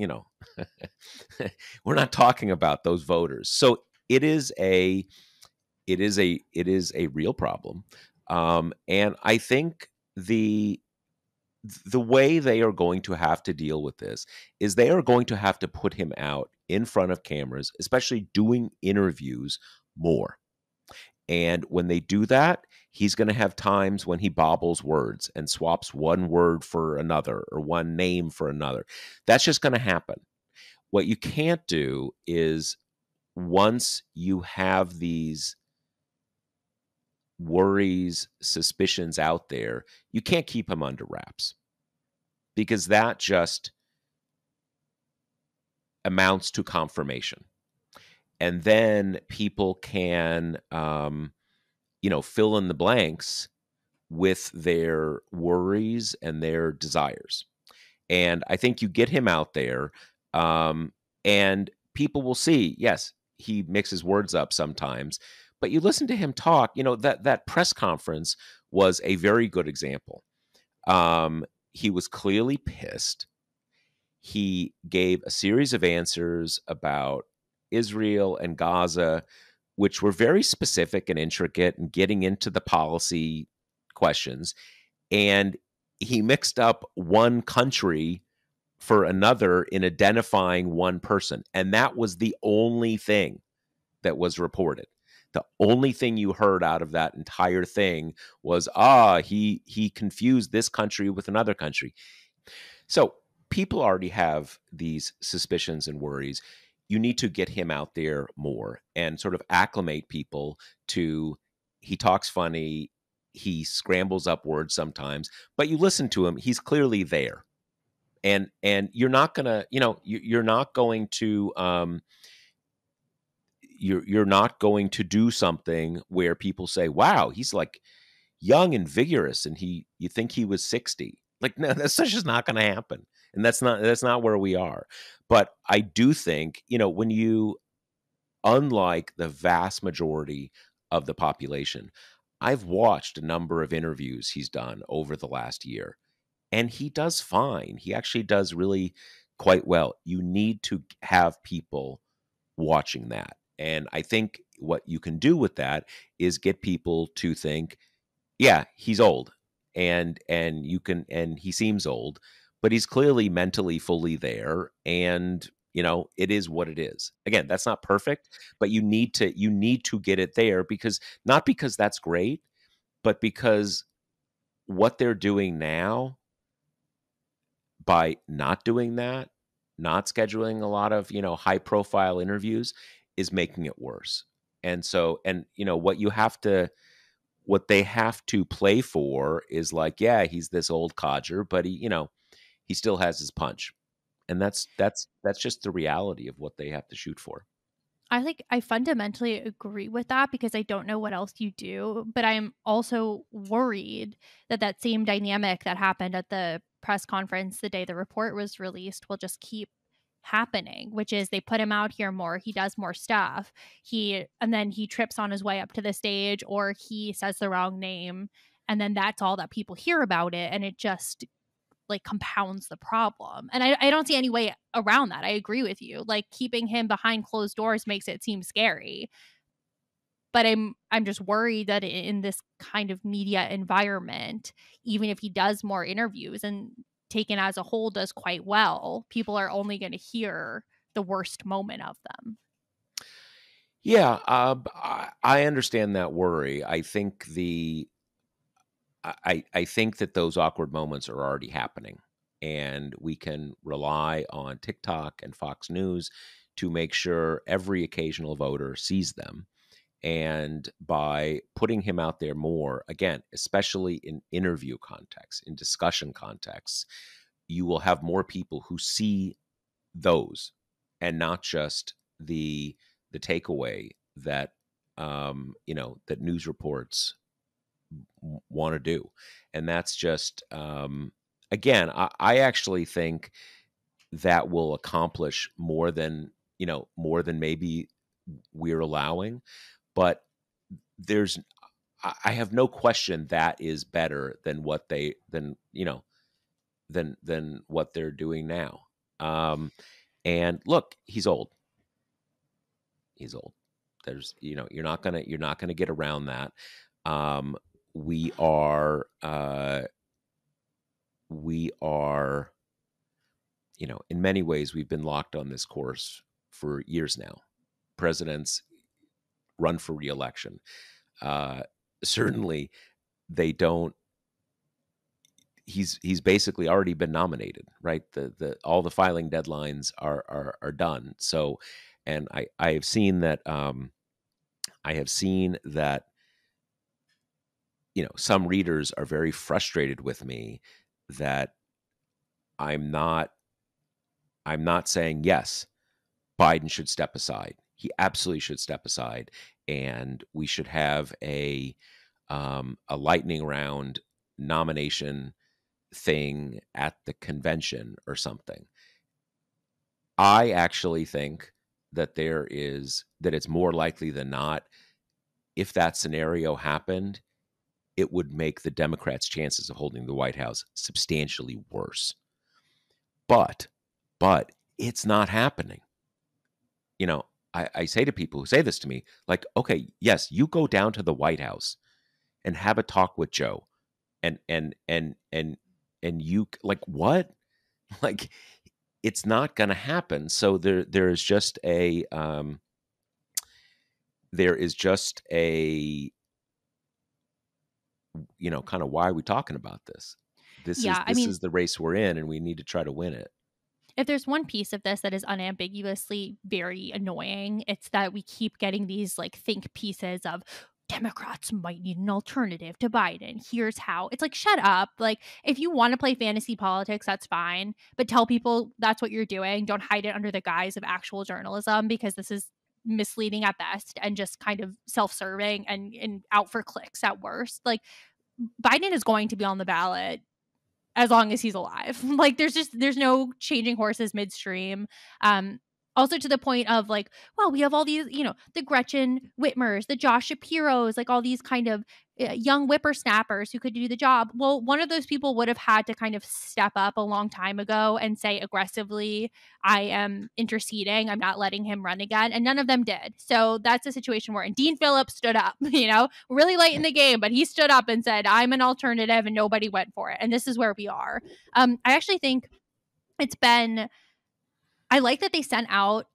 we're not talking about those voters. So it is a real problem. And I think the way they are going to have to deal with this is they are going to have to put him out in front of cameras, especially doing interviews more. And when they do that, he's going to have times when he bobbles words and swaps one word for another or one name for another. That's just going to happen. What you can't do is, once you have these worries, suspicions out there, you can't keep him under wraps, because that just amounts to confirmation. And then people can, fill in the blanks with their worries and their desires. And I think you get him out there, and people will see, yes, he mixes words up sometimes, but you listen to him talk, that press conference was a very good example. He was clearly pissed. He gave a series of answers about Israel and Gaza, which were very specific and intricate and getting into the policy questions. And he mixed up one country for another in identifying one person. And that was the only thing that was reported. The only thing you heard out of that entire thing was, he confused this country with another country. So people already have these suspicions and worries. You need to get him out there more and sort of acclimate people to, he talks funny, he scrambles up words sometimes, but you listen to him, he's clearly there. And you're not gonna, you're not going to you're not going to do something where people say, wow, he's like young and vigorous, and you think he was 60. Like, no, that's just not going to happen. And that's not where we are. But I do think, when you, unlike the vast majority of the population, I've watched a number of interviews he's done over the last year, and he does fine. He actually does really quite well. You need to have people watching that. And I think what you can do with that is get people to think, yeah, he's old, and you can, and he seems old, but he's clearly mentally fully there, and it is what it is. Again, that's not perfect, but you need to get it there, because not because that's great, but because what they're doing now, by not doing that, not scheduling a lot of, high profile interviews, is making it worse. And so, and what they have to play for is like, yeah, he's this old codger, but he still has his punch. And that's just the reality of what they have to shoot for. I fundamentally agree with that because I don't know what else you do, but I'm also worried that that same dynamic that happened at the press conference the day the report was released will just keep happening, which is they put him out here more, he does more stuff. And then he trips on his way up to the stage, or he says the wrong name, and then that's all that people hear about it, and it just like compounds the problem. And I don't see any way around that. I agree with you. Like keeping him behind closed doors makes it seem scary. But I'm just worried that in this kind of media environment, even if he does more interviews and taken as a whole does quite well, people are only going to hear the worst moment of them. Yeah, I understand that worry. I think that those awkward moments are already happening, and we can rely on TikTok and Fox News to make sure every occasional voter sees them. And by putting him out there more, again, especially in interview contexts, in discussion contexts, you will have more people who see those and not just the takeaway that that news reports want to do. And that's just again, I actually think that will accomplish more than more than maybe we're allowing. But there's I have no question that is better than what they than what they're doing now. And look, he's old. He's old. There's you're not gonna get around that. Um, we are we are in many ways we've been locked on this course for years now. Presidents run for reelection. Uh, Certainly, they don't. He's basically already been nominated, right? The all the filing deadlines are done. So, and I have seen that I have seen that some readers are very frustrated with me that I'm not I'm not saying yes, Biden should step aside. He absolutely should step aside, and we should have a lightning round nomination thing at the convention or something. I actually think that it's more likely than not, if that scenario happened, it would make the Democrats' chances of holding the White House substantially worse. But it's not happening. I say to people who say this to me, like, okay, yes, you go down to the White House and have a talk with Joe, and you like what? Like, it's not going to happen. So there is just a kind of, why are we talking about this? Yeah, I This mean, is the race we're in, and we need to try to win it. if there's one piece of this that is unambiguously very annoying, it's that we keep getting these like think pieces of Democrats might need an alternative to Biden. Here's how. It's like, shut up. Like, if you want to play fantasy politics, that's fine. But tell people that's what you're doing. Don't hide it under the guise of actual journalism, because this is misleading at best and just kind of self-serving and out for clicks at worst. Like, Biden is going to be on the ballot as long as he's alive. Like, there's no changing horses midstream. Um, Also to the point of like, well, we have all these, the Gretchen Whitmers, the Josh Shapiros, like all these kind of young whippersnappers who could do the job. Well, one of those people would have had to kind of step up a long time ago and say aggressively, I am interceding. I'm not letting him run again. And none of them did. So that's a situation where, and Dean Phillips stood up, really late in the game, but he stood up and said, I'm an alternative, and nobody went for it. And this is where we are. I actually think it's been, I like that they sent out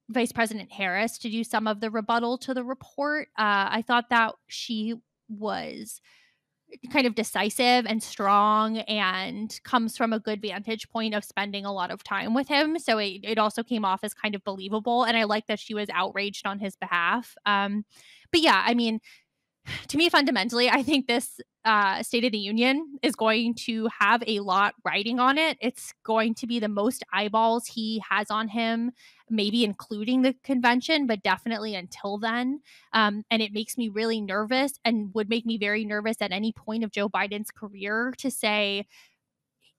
Vice President Harris to do some of the rebuttal to the report. I thought that she was kind of decisive and strong and comes from a good vantage point of spending a lot of time with him. So it also came off as kind of believable. And I like that she was outraged on his behalf. But yeah, I mean, to me, fundamentally, I think this State of the Union is going to have a lot riding on it. It's going to be the most eyeballs he has on him, maybe including the convention, but definitely until then. And it makes me really nervous, and would make me very nervous at any point of Joe Biden's career, to say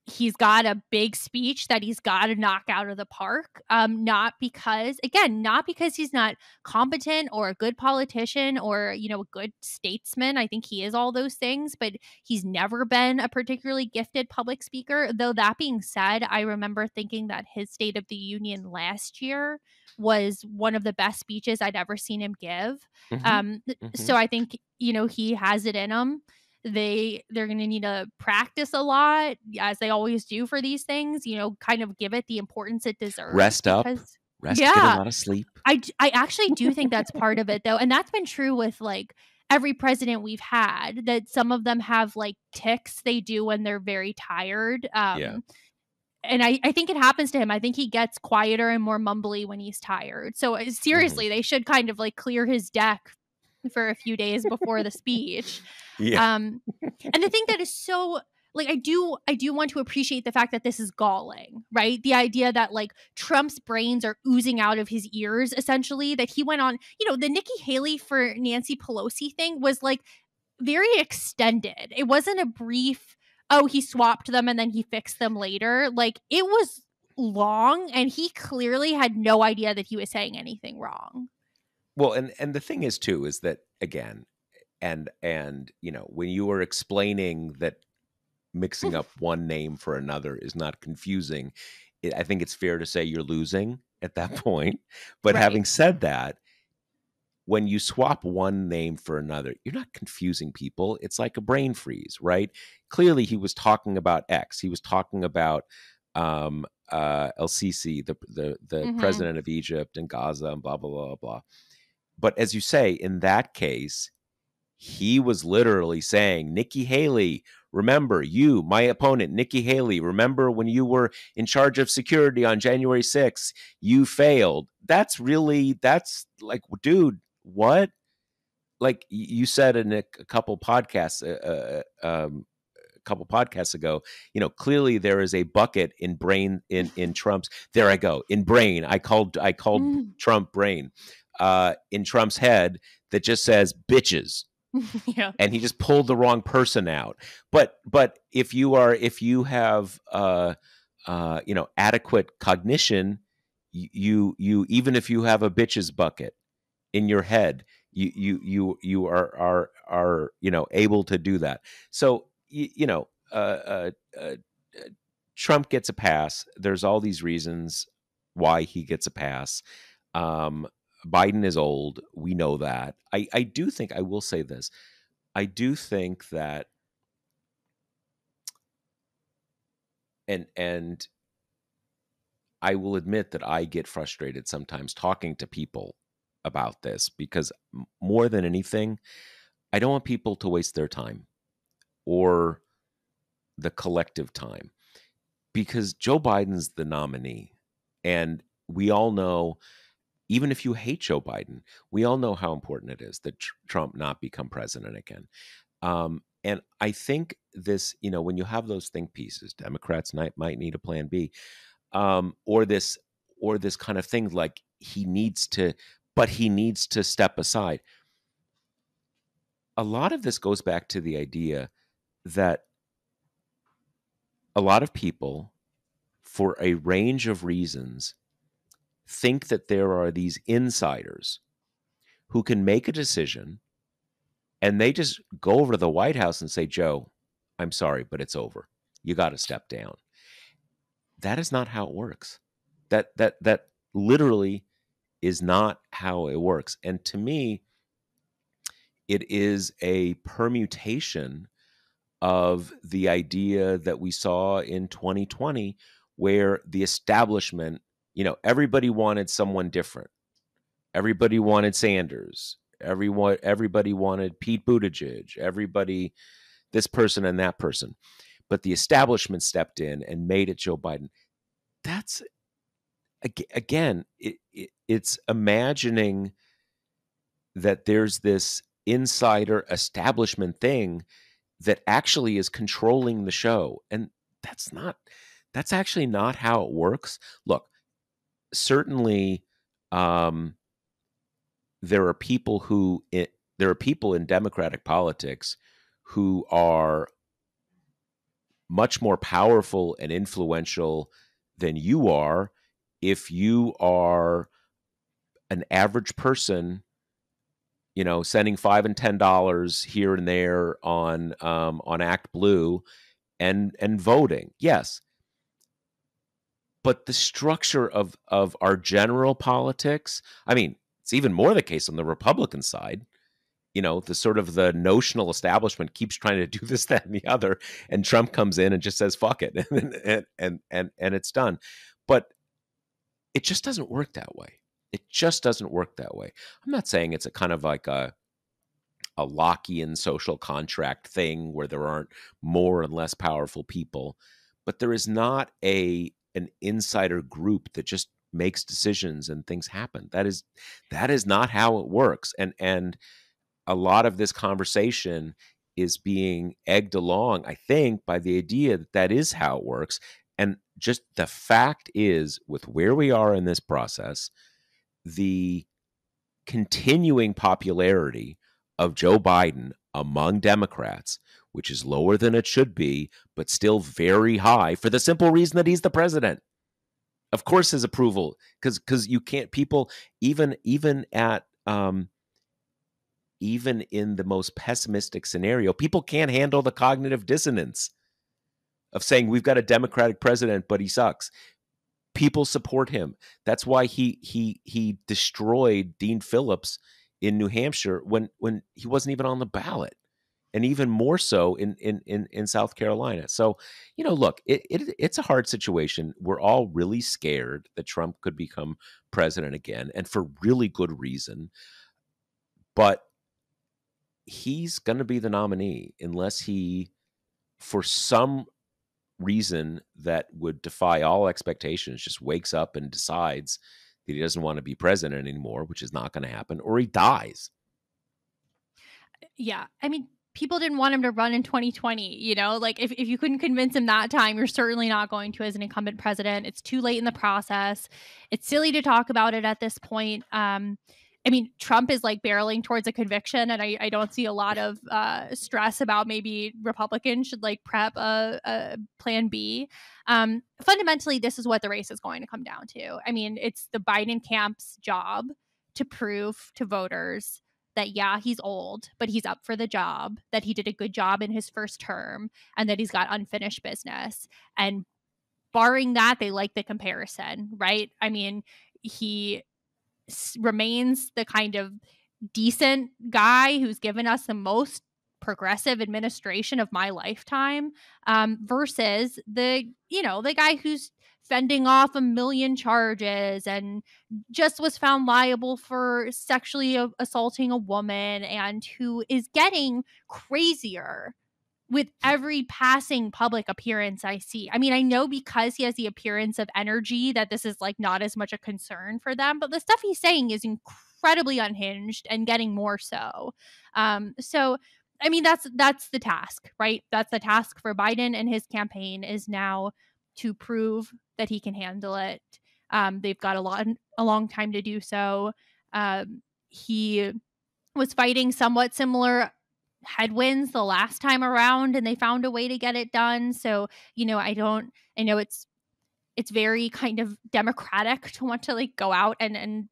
he's got a big speech that he's got to knock out of the park. Not because, again, not because he's not competent or a good politician or, you know, a good statesman. I think he is all those things, but he's never been a particularly gifted public speaker. Though that being said, I remember thinking that his State of the Union last year was one of the best speeches I'd ever seen him give. Hmm. Um, Hmm. so I think, you know, he has it in him. They're going to need to practice a lot, as they always do for these things, you know, kind of give it the importance it deserves Rest up, because rest, get a yeah, lot of sleep. I actually do think that's part of it though, and that's been true with like every president we've had, that some of them have like tics they do when they're very tired. Yeah. And I think it happens to him. I think he gets quieter and more mumbly when he's tired. So Hmm. seriously, they should kind of like clear his deck for a few days before the speech. Yeah. Um, and the thing that is so like I do want to appreciate the fact that this is galling, right? The idea that like Trump's brains are oozing out of his ears, essentially, that he went on, you know, the Nikki Haley for Nancy Pelosi thing was like very extended. It wasn't a brief, oh, he swapped them and then he fixed them later. Like it was long and he clearly had no idea that he was saying anything wrong. Well, and the thing is too is that again, and you know, when you are explaining that mixing up one name for another is not confusing, I think it's fair to say you're losing at that point. But Right. having said that, when you swap one name for another, you're not confusing people. It's like a brain freeze, right? Clearly, he was talking about X. He was talking about El Sisi, the Mhm. president of Egypt and Gaza, and blah blah blah blah. But as you say, in that case, he was literally saying, Nikki Haley, remember you, my opponent, Nikki Haley, remember when you were in charge of security on January 6th, you failed. That's like, dude, what? Like you said in a couple podcasts, a couple podcasts ago, you know, clearly there is a bucket in brain in Trump's. There I go in brain. I called Trump brain in Trump's head that just says bitches, Yeah. and he just pulled the wrong person out. But if you have you know, adequate cognition, you even if you have a bitches bucket in your head, you are you know, able to do that. So you know, Trump gets a pass. There's all these reasons why he gets a pass. Um, Biden is old. We know that. I do think, I will say this. I do think that, and I will admit that I get frustrated sometimes talking to people about this because more than anything, I don't want people to waste their time or the collective time, because Joe Biden's the nominee. And we all know, even if you hate Joe Biden, we all know how important it is that Trump not become president again. And I think this, you know, when you have those think pieces, Democrats might need a plan B, or this kind of thing like he needs to step aside. A lot of this goes back to the idea that a lot of people, for a range of reasons, think that there are these insiders who can make a decision and they just go over to the White House and say, Joe, I'm sorry, but it's over. You got to step down. That is not how it works. That literally is not how it works. And to me, it is a permutation of the idea that we saw in 2020, where the establishment, you know, everybody wanted someone different. Everybody wanted Sanders. Everybody wanted Pete Buttigieg. Everybody, this person and that person. But the establishment stepped in and made it Joe Biden. That's again, it's imagining that there's this insider establishment thing that actually is controlling the show. And that's not, that's actually not how it works. Look, certainly, um, there are people there are people in Democratic politics who are much more powerful and influential than you are if you are an average person, sending $5 and $10 here and there on Act Blue and voting. Yes, but the structure of our general politics, I mean, it's even more the case on the Republican side. The sort of the notional establishment keeps trying to do this, that, and the other, and Trump comes in and just says "fuck it," and it's done. But it just doesn't work that way. It just doesn't work that way. I'm not saying it's a kind of like a Lockean social contract thing where there aren't more and less powerful people, but there is not an insider group that just makes decisions and things happen. That is not how it works. And a lot of this conversation is being egged along, I think, by the idea that that is how it works. And just the fact is, with where we are in this process, the continuing popularity of Joe Biden among Democrats, which is lower than it should be, but still very high for the simple reason that he's the president. Of course, his approval, because you can't, people, even at even in the most pessimistic scenario, people can't handle the cognitive dissonance of saying we've got a Democratic president, but he sucks. People support him. That's why he destroyed Dean Phillips in New Hampshire when he wasn't even on the ballot, and even more so in South Carolina. So, look, it's a hard situation. We're all really scared that Trump could become president again, and for really good reason. But he's going to be the nominee unless he, for some reason that would defy all expectations, just wakes up and decides that he doesn't want to be president anymore, which is not going to happen, or he dies. Yeah. I mean, people didn't want him to run in 2020, like if you couldn't convince him that time, you're certainly not going to as an incumbent president. It's too late in the process. It's silly to talk about it at this point. I mean, Trump is like barreling towards a conviction, and I don't see a lot of stress about maybe Republicans should like prep a plan B. Fundamentally, this is what the race is going to come down to. I mean, it's the Biden camp's job to prove to voters that, yeah, he's old, but he's up for the job, that he did a good job in his first term, and that he's got unfinished business. And barring that, they like the comparison, right? I mean, he remains the kind of decent guy who's given us the most progressive administration of my lifetime, versus the guy who's fending off a million charges and just was found liable for sexually assaulting a woman, and who is getting crazier with every passing public appearance I see. I mean, I know because he has the appearance of energy that this is like not as much a concern for them, but the stuff he's saying is incredibly unhinged and getting more so. So I mean, that's the task, right? That's the task for Biden and his campaign, is now to prove that he can handle it. They've got a long time to do so. He was fighting somewhat similar headwinds the last time around, and they found a way to get it done. So, I know it's very kind of democratic to want to like go out and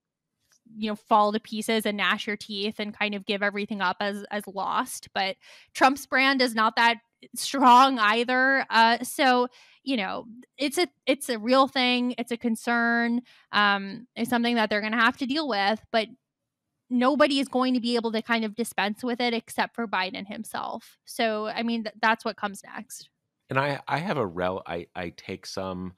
fall to pieces and gnash your teeth and kind of give everything up as lost. But Trump's brand is not that strong either. So it's a real thing. It's a concern. It's something that they're going to have to deal with. But nobody is going to be able to kind of dispense with it except for Biden himself. So, I mean, that's what comes next. And I have I take some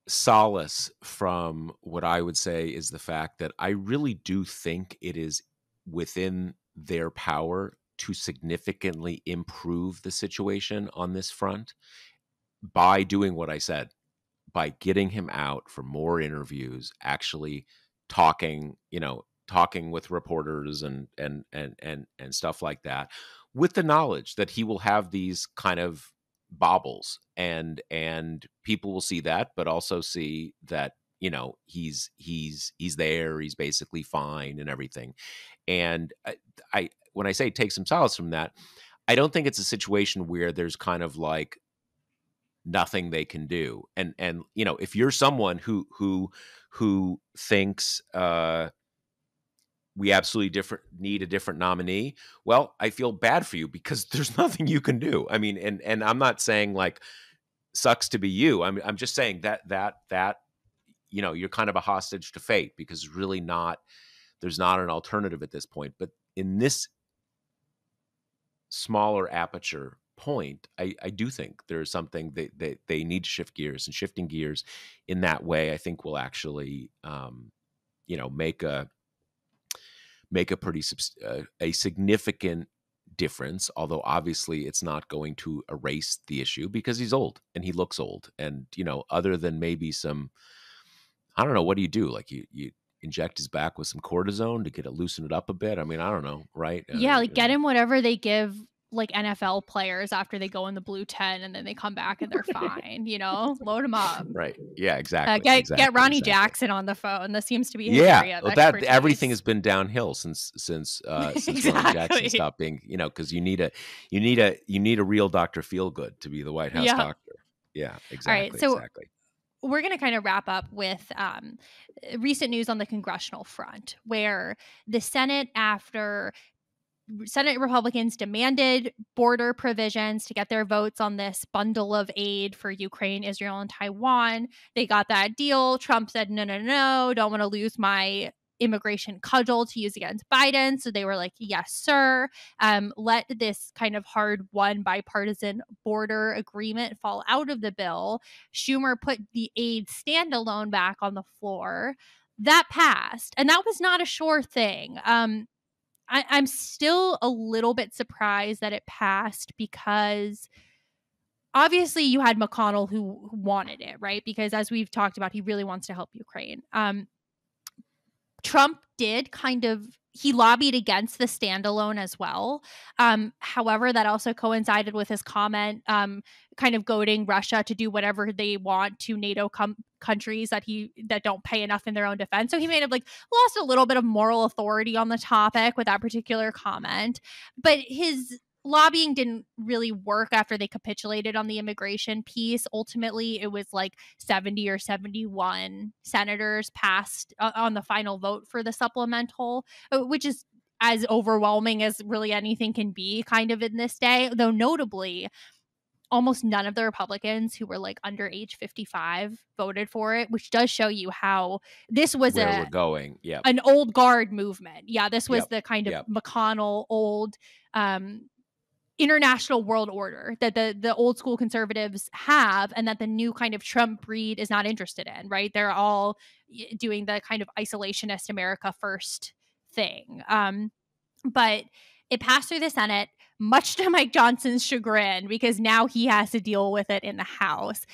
solace from what I would say is the fact that I really do think it is within their power to significantly improve the situation on this front by doing what I said, by getting him out for more interviews, actually talking with reporters and stuff like that, with the knowledge that he will have these kind of bobbles, and people will see that, but also see that he's there, he's basically fine and everything. And I when I say take some solace from that, I don't think it's a situation where there's kind of like nothing they can do. And if you're someone who thinks we absolutely need a different nominee, well, I feel bad for you because there's nothing you can do. I mean, and I'm not saying like sucks to be you. I'm just saying that you're kind of a hostage to fate because there's not an alternative at this point. But in this smaller aperture point, I do think there's something they need to shift gears, and shifting gears in that way, I think will actually, make a a significant difference. Although obviously it's not going to erase the issue because he's old and he looks old, and other than maybe some, I don't know, what do you do? Like you inject his back with some cortisone to get it loosen it up a bit. I mean, I don't know, right? Yeah, like get him whatever they give like NFL players after they go in the blue 10 and then they come back and they're fine, load them up. Right. Yeah, exactly. Get Exactly. Ronnie Exactly. Jackson on the phone. This seems to be his Yeah. area of Well, that expertise. everything has been downhill since Ronnie Jackson Exactly. stopped being, because you need a real Dr. Feelgood to be the White House Yeah. doctor. Yeah, All right, exactly. so Exactly. we're going to kind of wrap up with recent news on the congressional front, where the Senate Republicans demanded border provisions to get their votes on this bundle of aid for Ukraine, Israel, and Taiwan. They got that deal. Trump said, no, don't want to lose my immigration cudgel to use against Biden. So they were like, yes, sir. Let this kind of hard-won bipartisan border agreement fall out of the bill. Schumer put the aid standalone back on the floor. That passed. And that was not a sure thing. I'm still a little bit surprised that it passed because obviously you had McConnell who wanted it, right? Because as we've talked about, he really wants to help Ukraine. Trump did he lobbied against the standalone as well. However, that also coincided with his comment kind of goading Russia to do whatever they want to NATO countries that don't pay enough in their own defense. So he may have lost a little bit of moral authority on the topic with that particular comment. But his lobbying didn't really work after they capitulated on the immigration piece. Ultimately, it was 70 or 71 senators passed on the final vote for the supplemental, which is as overwhelming as really anything can be kind of in this day. Though notably, almost none of the Republicans who were under age 55 voted for it, which does show you how this was where we're going. Yeah. An old guard movement. Yeah, this was the kind of Yep. McConnell old international world order that the old school conservatives have, and that the new kind of Trump breed is not interested in, right? They're all doing the kind of isolationist America first thing. But it passed through the Senate, much to Mike Johnson's chagrin, because now he has to deal with it in the House.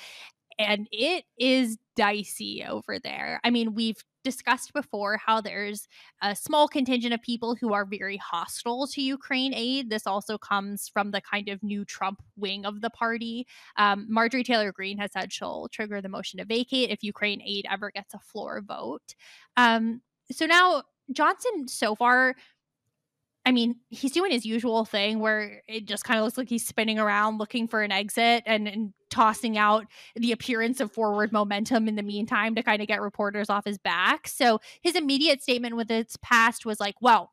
And it is dicey over there. I mean, we've discussed before how there's a small contingent of people who are very hostile to Ukraine aid. This also comes from the kind of new Trump wing of the party. Marjorie Taylor Greene has said she'll trigger the motion to vacate if Ukraine aid ever gets a floor vote. So now Johnson, so far, I mean, he's doing his usual thing where it just kind of looks like he's spinning around looking for an exit and tossing out the appearance of forward momentum in the meantime to kind of get reporters off his back. So his immediate statement with its past was well,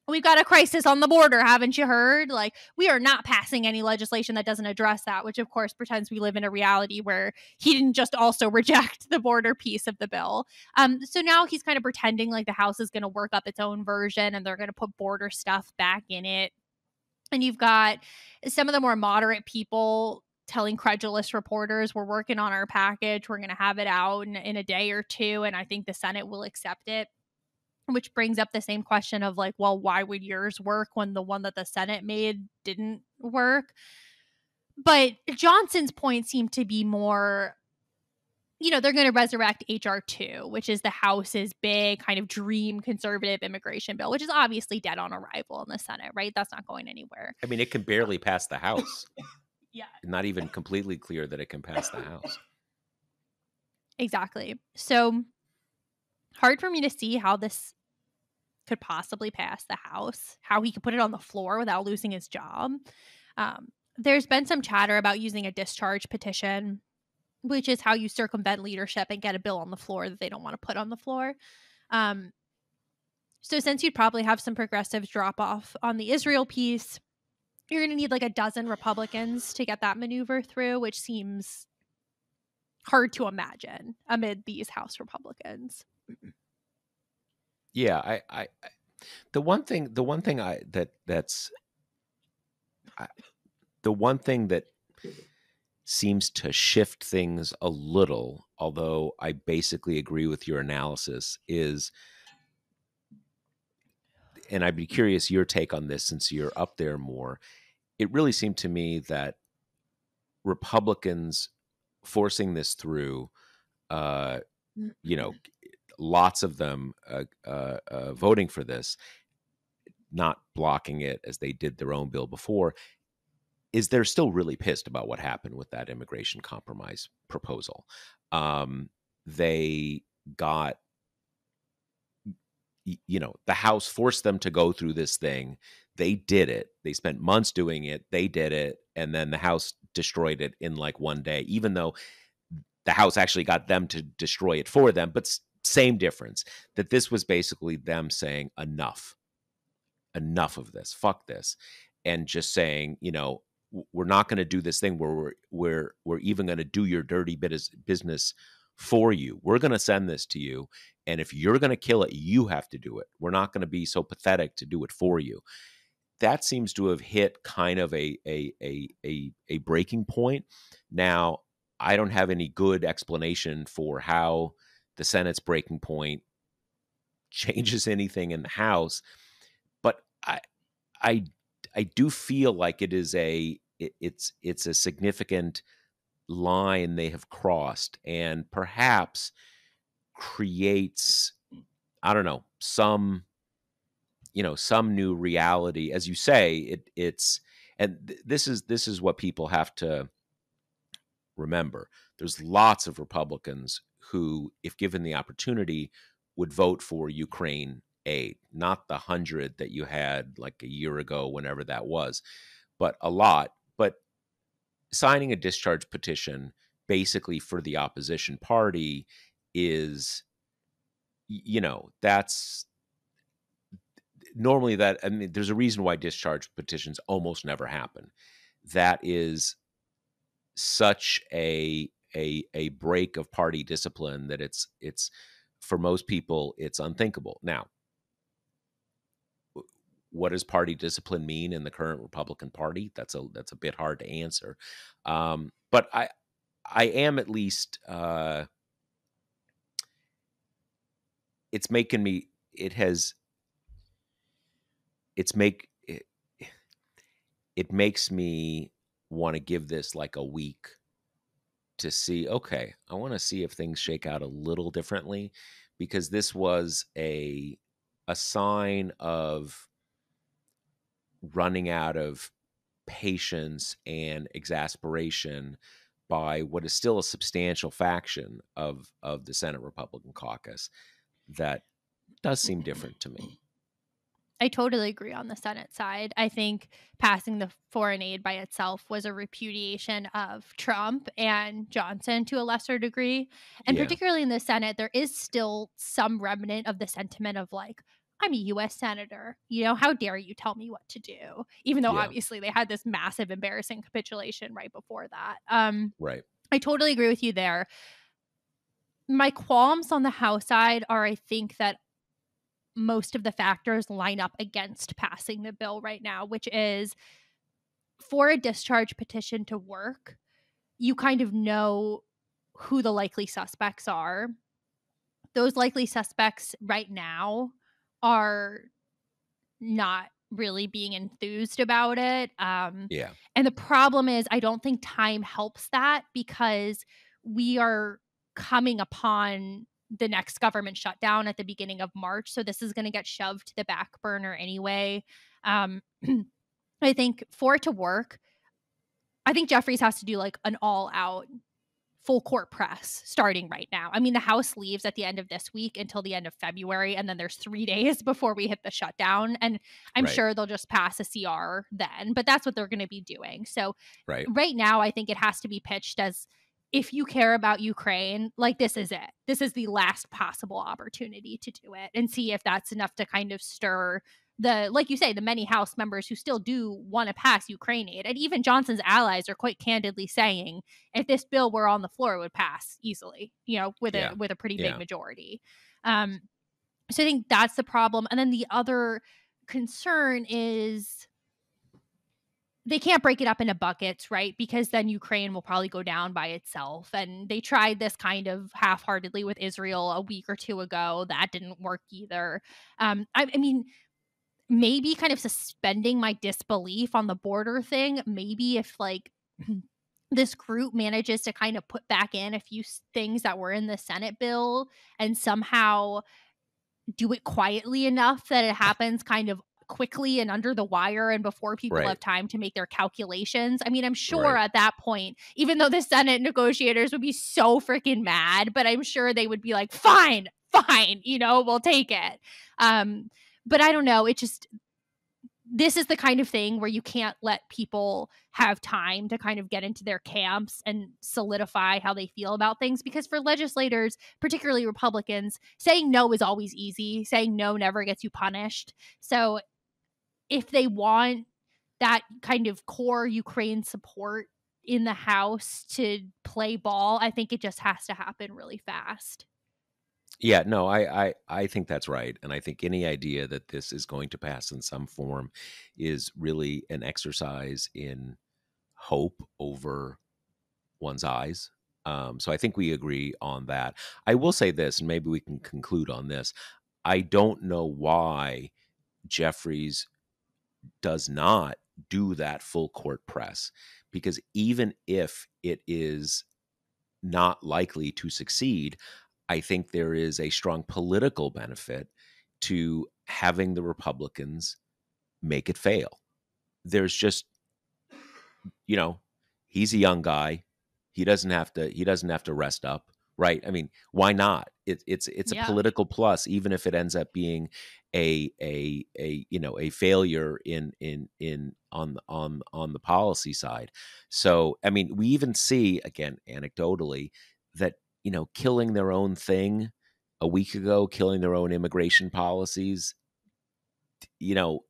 we've got a crisis on the border, haven't you heard? We are not passing any legislation that doesn't address that, which of course pretends we live in a reality where he didn't just also reject the border piece of the bill. So now he's kind of pretending the House is going to work up its own version and they're going to put border stuff back in it. And you've got some of the more moderate people telling credulous reporters, we're working on our package, we're going to have it out in a day or two, and I think the Senate will accept it. Which brings up the same question of well, why would yours work when the one that the Senate made didn't work? But Johnson's point seemed to be more, they're going to resurrect H.R. 2, which is the House's big kind of dream conservative immigration bill, which is obviously dead on arrival in the Senate, right? That's not going anywhere. I mean, it can barely pass the House. Yeah. Not even completely clear that it can pass the House. Exactly. So hard for me to see how this could possibly pass the House, how he could put it on the floor without losing his job. Um, there's been some chatter about using a discharge petition, which is how you circumvent leadership and get a bill on the floor that they don't want to put on the floor. Um, so since you'd probably have some progressives drop off on the Israel piece, you're going to need like a dozen Republicans to get that maneuver through, which seems hard to imagine amid these House Republicans. Yeah, the one thing the one thing that seems to shift things a little, although I basically agree with your analysis, is, and I'd be curious your take on this since you're up there more. It really seemed to me that Republicans forcing this through, uh, you know, lots of them voting for this, not blocking it as they did their own bill before, is they're still really pissed about what happened with that immigration compromise proposal. They got, the House forced them to go through this thing. They did it. They spent months doing it. They did it. And then the House destroyed it in like one day, even though the House actually got them to destroy it for them. But same difference, that this was basically them saying enough of this, fuck this, and just saying, we're not going to do this thing where we're even going to do your dirty business for you. We're going to send this to you, and if you're going to kill it, you have to do it. We're not going to be so pathetic to do it for you. That seems to have hit kind of a breaking point. Now, I don't have any good explanation for how the Senate's breaking point changes anything in the House, but I I do feel like it's a significant line they have crossed, and perhaps creates, I don't know, some new reality. As you say, this is what people have to remember. There's lots of Republicans who, if given the opportunity, would vote for Ukraine aid, not the 100 that you had like a year ago, whenever that was, but a lot. But signing a discharge petition basically for the opposition party is, that's normally that. I mean, there's a reason why discharge petitions almost never happen. That is such a break of party discipline that it's for most people it's unthinkable. Now, what does party discipline mean in the current Republican Party? That's a bit hard to answer. But I am at least it's making me it has it's make it, it makes me want to give this like a week to see, okay, I want to see if things shake out a little differently, because this was a sign of running out of patience and exasperation by what is still a substantial faction of the Senate Republican caucus. That does seem different to me. I totally agree on the Senate side. I think passing the foreign aid by itself was a repudiation of Trump and Johnson to a lesser degree. And Yeah. particularly in the Senate, there is still some remnant of the sentiment of like, I'm a US senator. How dare you tell me what to do? Even though Yeah. obviously they had this massive embarrassing capitulation right before that. Right. I totally agree with you there. My qualms on the House side are, I think that most of the factors line up against passing the bill right now, which is for a discharge petition to work, you kind of know who the likely suspects are. Those likely suspects right now are not really being enthused about it. Yeah. And the problem is, I don't think time helps that, because we are coming upon the next government shutdown at the beginning of March. So this is going to get shoved to the back burner anyway. Um, I think for it to work, I think Jeffries has to do like an all out full court press starting right now. I mean, the House leaves at the end of this week until the end of February, and then there's 3 days before we hit the shutdown. And I'm Right. sure they'll just pass a CR then, but that's what they're going to be doing. So Right. right now, I think it has to be pitched as, if you care about Ukraine, like, this is it. This is the last possible opportunity to do it, and see if that's enough to kind of stir the, like you say, the many House members who still do want to pass Ukraine aid. And even Johnson's allies are quite candidly saying, if this bill were on the floor, it would pass easily, with Yeah. a pretty big Yeah. majority. So I think that's the problem. And then the other concern is they can't break it up into buckets, right? Because then Ukraine will probably go down by itself. And they tried this kind of half-heartedly with Israel a week or two ago. That didn't work either. I mean, maybe kind of suspending my disbelief on the border thing. Maybe if, like, this group manages to kind of put back in a few things that were in the Senate bill and somehow do it quietly enough that it happens kind of quickly and under the wire and before people Right. have time to make their calculations. I mean, I'm sure Right. at that point, even though the Senate negotiators would be so freaking mad, but I'm sure they would be like, fine, we'll take it. But I don't know. This is the kind of thing where you can't let people have time to kind of get into their camps and solidify how they feel about things. Because for legislators, particularly Republicans, saying no is always easy. Saying no never gets you punished. So if they want that kind of core Ukraine support in the House to play ball, I think it just has to happen really fast. Yeah, no, I think that's right, and I think any idea that this is going to pass in some form is really an exercise in hope over one's eyes. So I think we agree on that. I will say this, and maybe we can conclude on this. I don't know why Jeffries does not do that full court press, because even if it is not likely to succeed, I think there is a strong political benefit to having the Republicans make it fail. There's just, you know, he's a young guy. He doesn't have to rest up, right? I mean, why not? It's a Yeah. political plus, even if it ends up being a failure in on the policy side. So, I mean, we even see, again, anecdotally, that, killing their own thing a week ago, killing their own immigration policies, you know,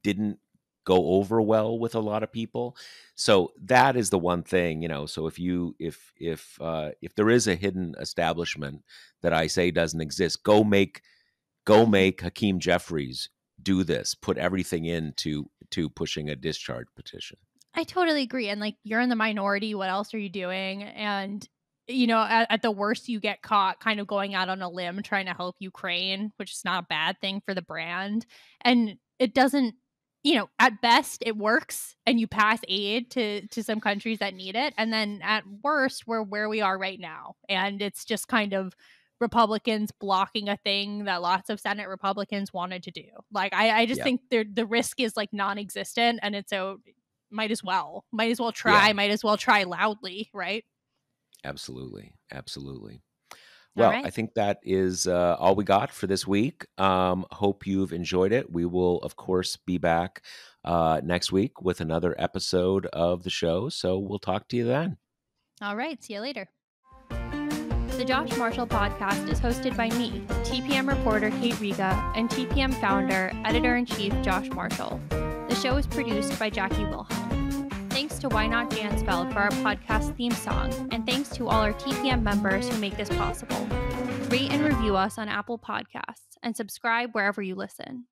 didn't go over well with a lot of people. So that is the one thing, so if there is a hidden establishment that I say doesn't exist, go make Hakeem Jeffries do this, put everything into pushing a discharge petition. I totally agree. And, like, you're in the minority. What else are you doing? And, at the worst, you get caught kind of going out on a limb trying to help Ukraine, which is not a bad thing for the brand. And it doesn't, at best, it works and you pass aid to some countries that need it. And then at worst, we're where we are right now. And it's just kind of Republicans blocking a thing that lots of Senate Republicans wanted to do. Like, I just Yeah. think the risk is, like, non-existent, and it's might as well Yeah. try loudly, right? Absolutely. Absolutely. All Well, I right. think that is all we got for this week. Hope you've enjoyed it. We will, of course, be back next week with another episode of the show. So we'll talk to you then. All right. See you later. The Josh Marshall podcast is hosted by me, TPM reporter Kate Riga, and TPM founder, editor-in-chief Josh Marshall. The show is produced by Jackie Wilhelm. Thanks to Why Not Jansfeld for our podcast theme song, and thanks to all our TPM members who make this possible. Rate and review us on Apple Podcasts, and subscribe wherever you listen.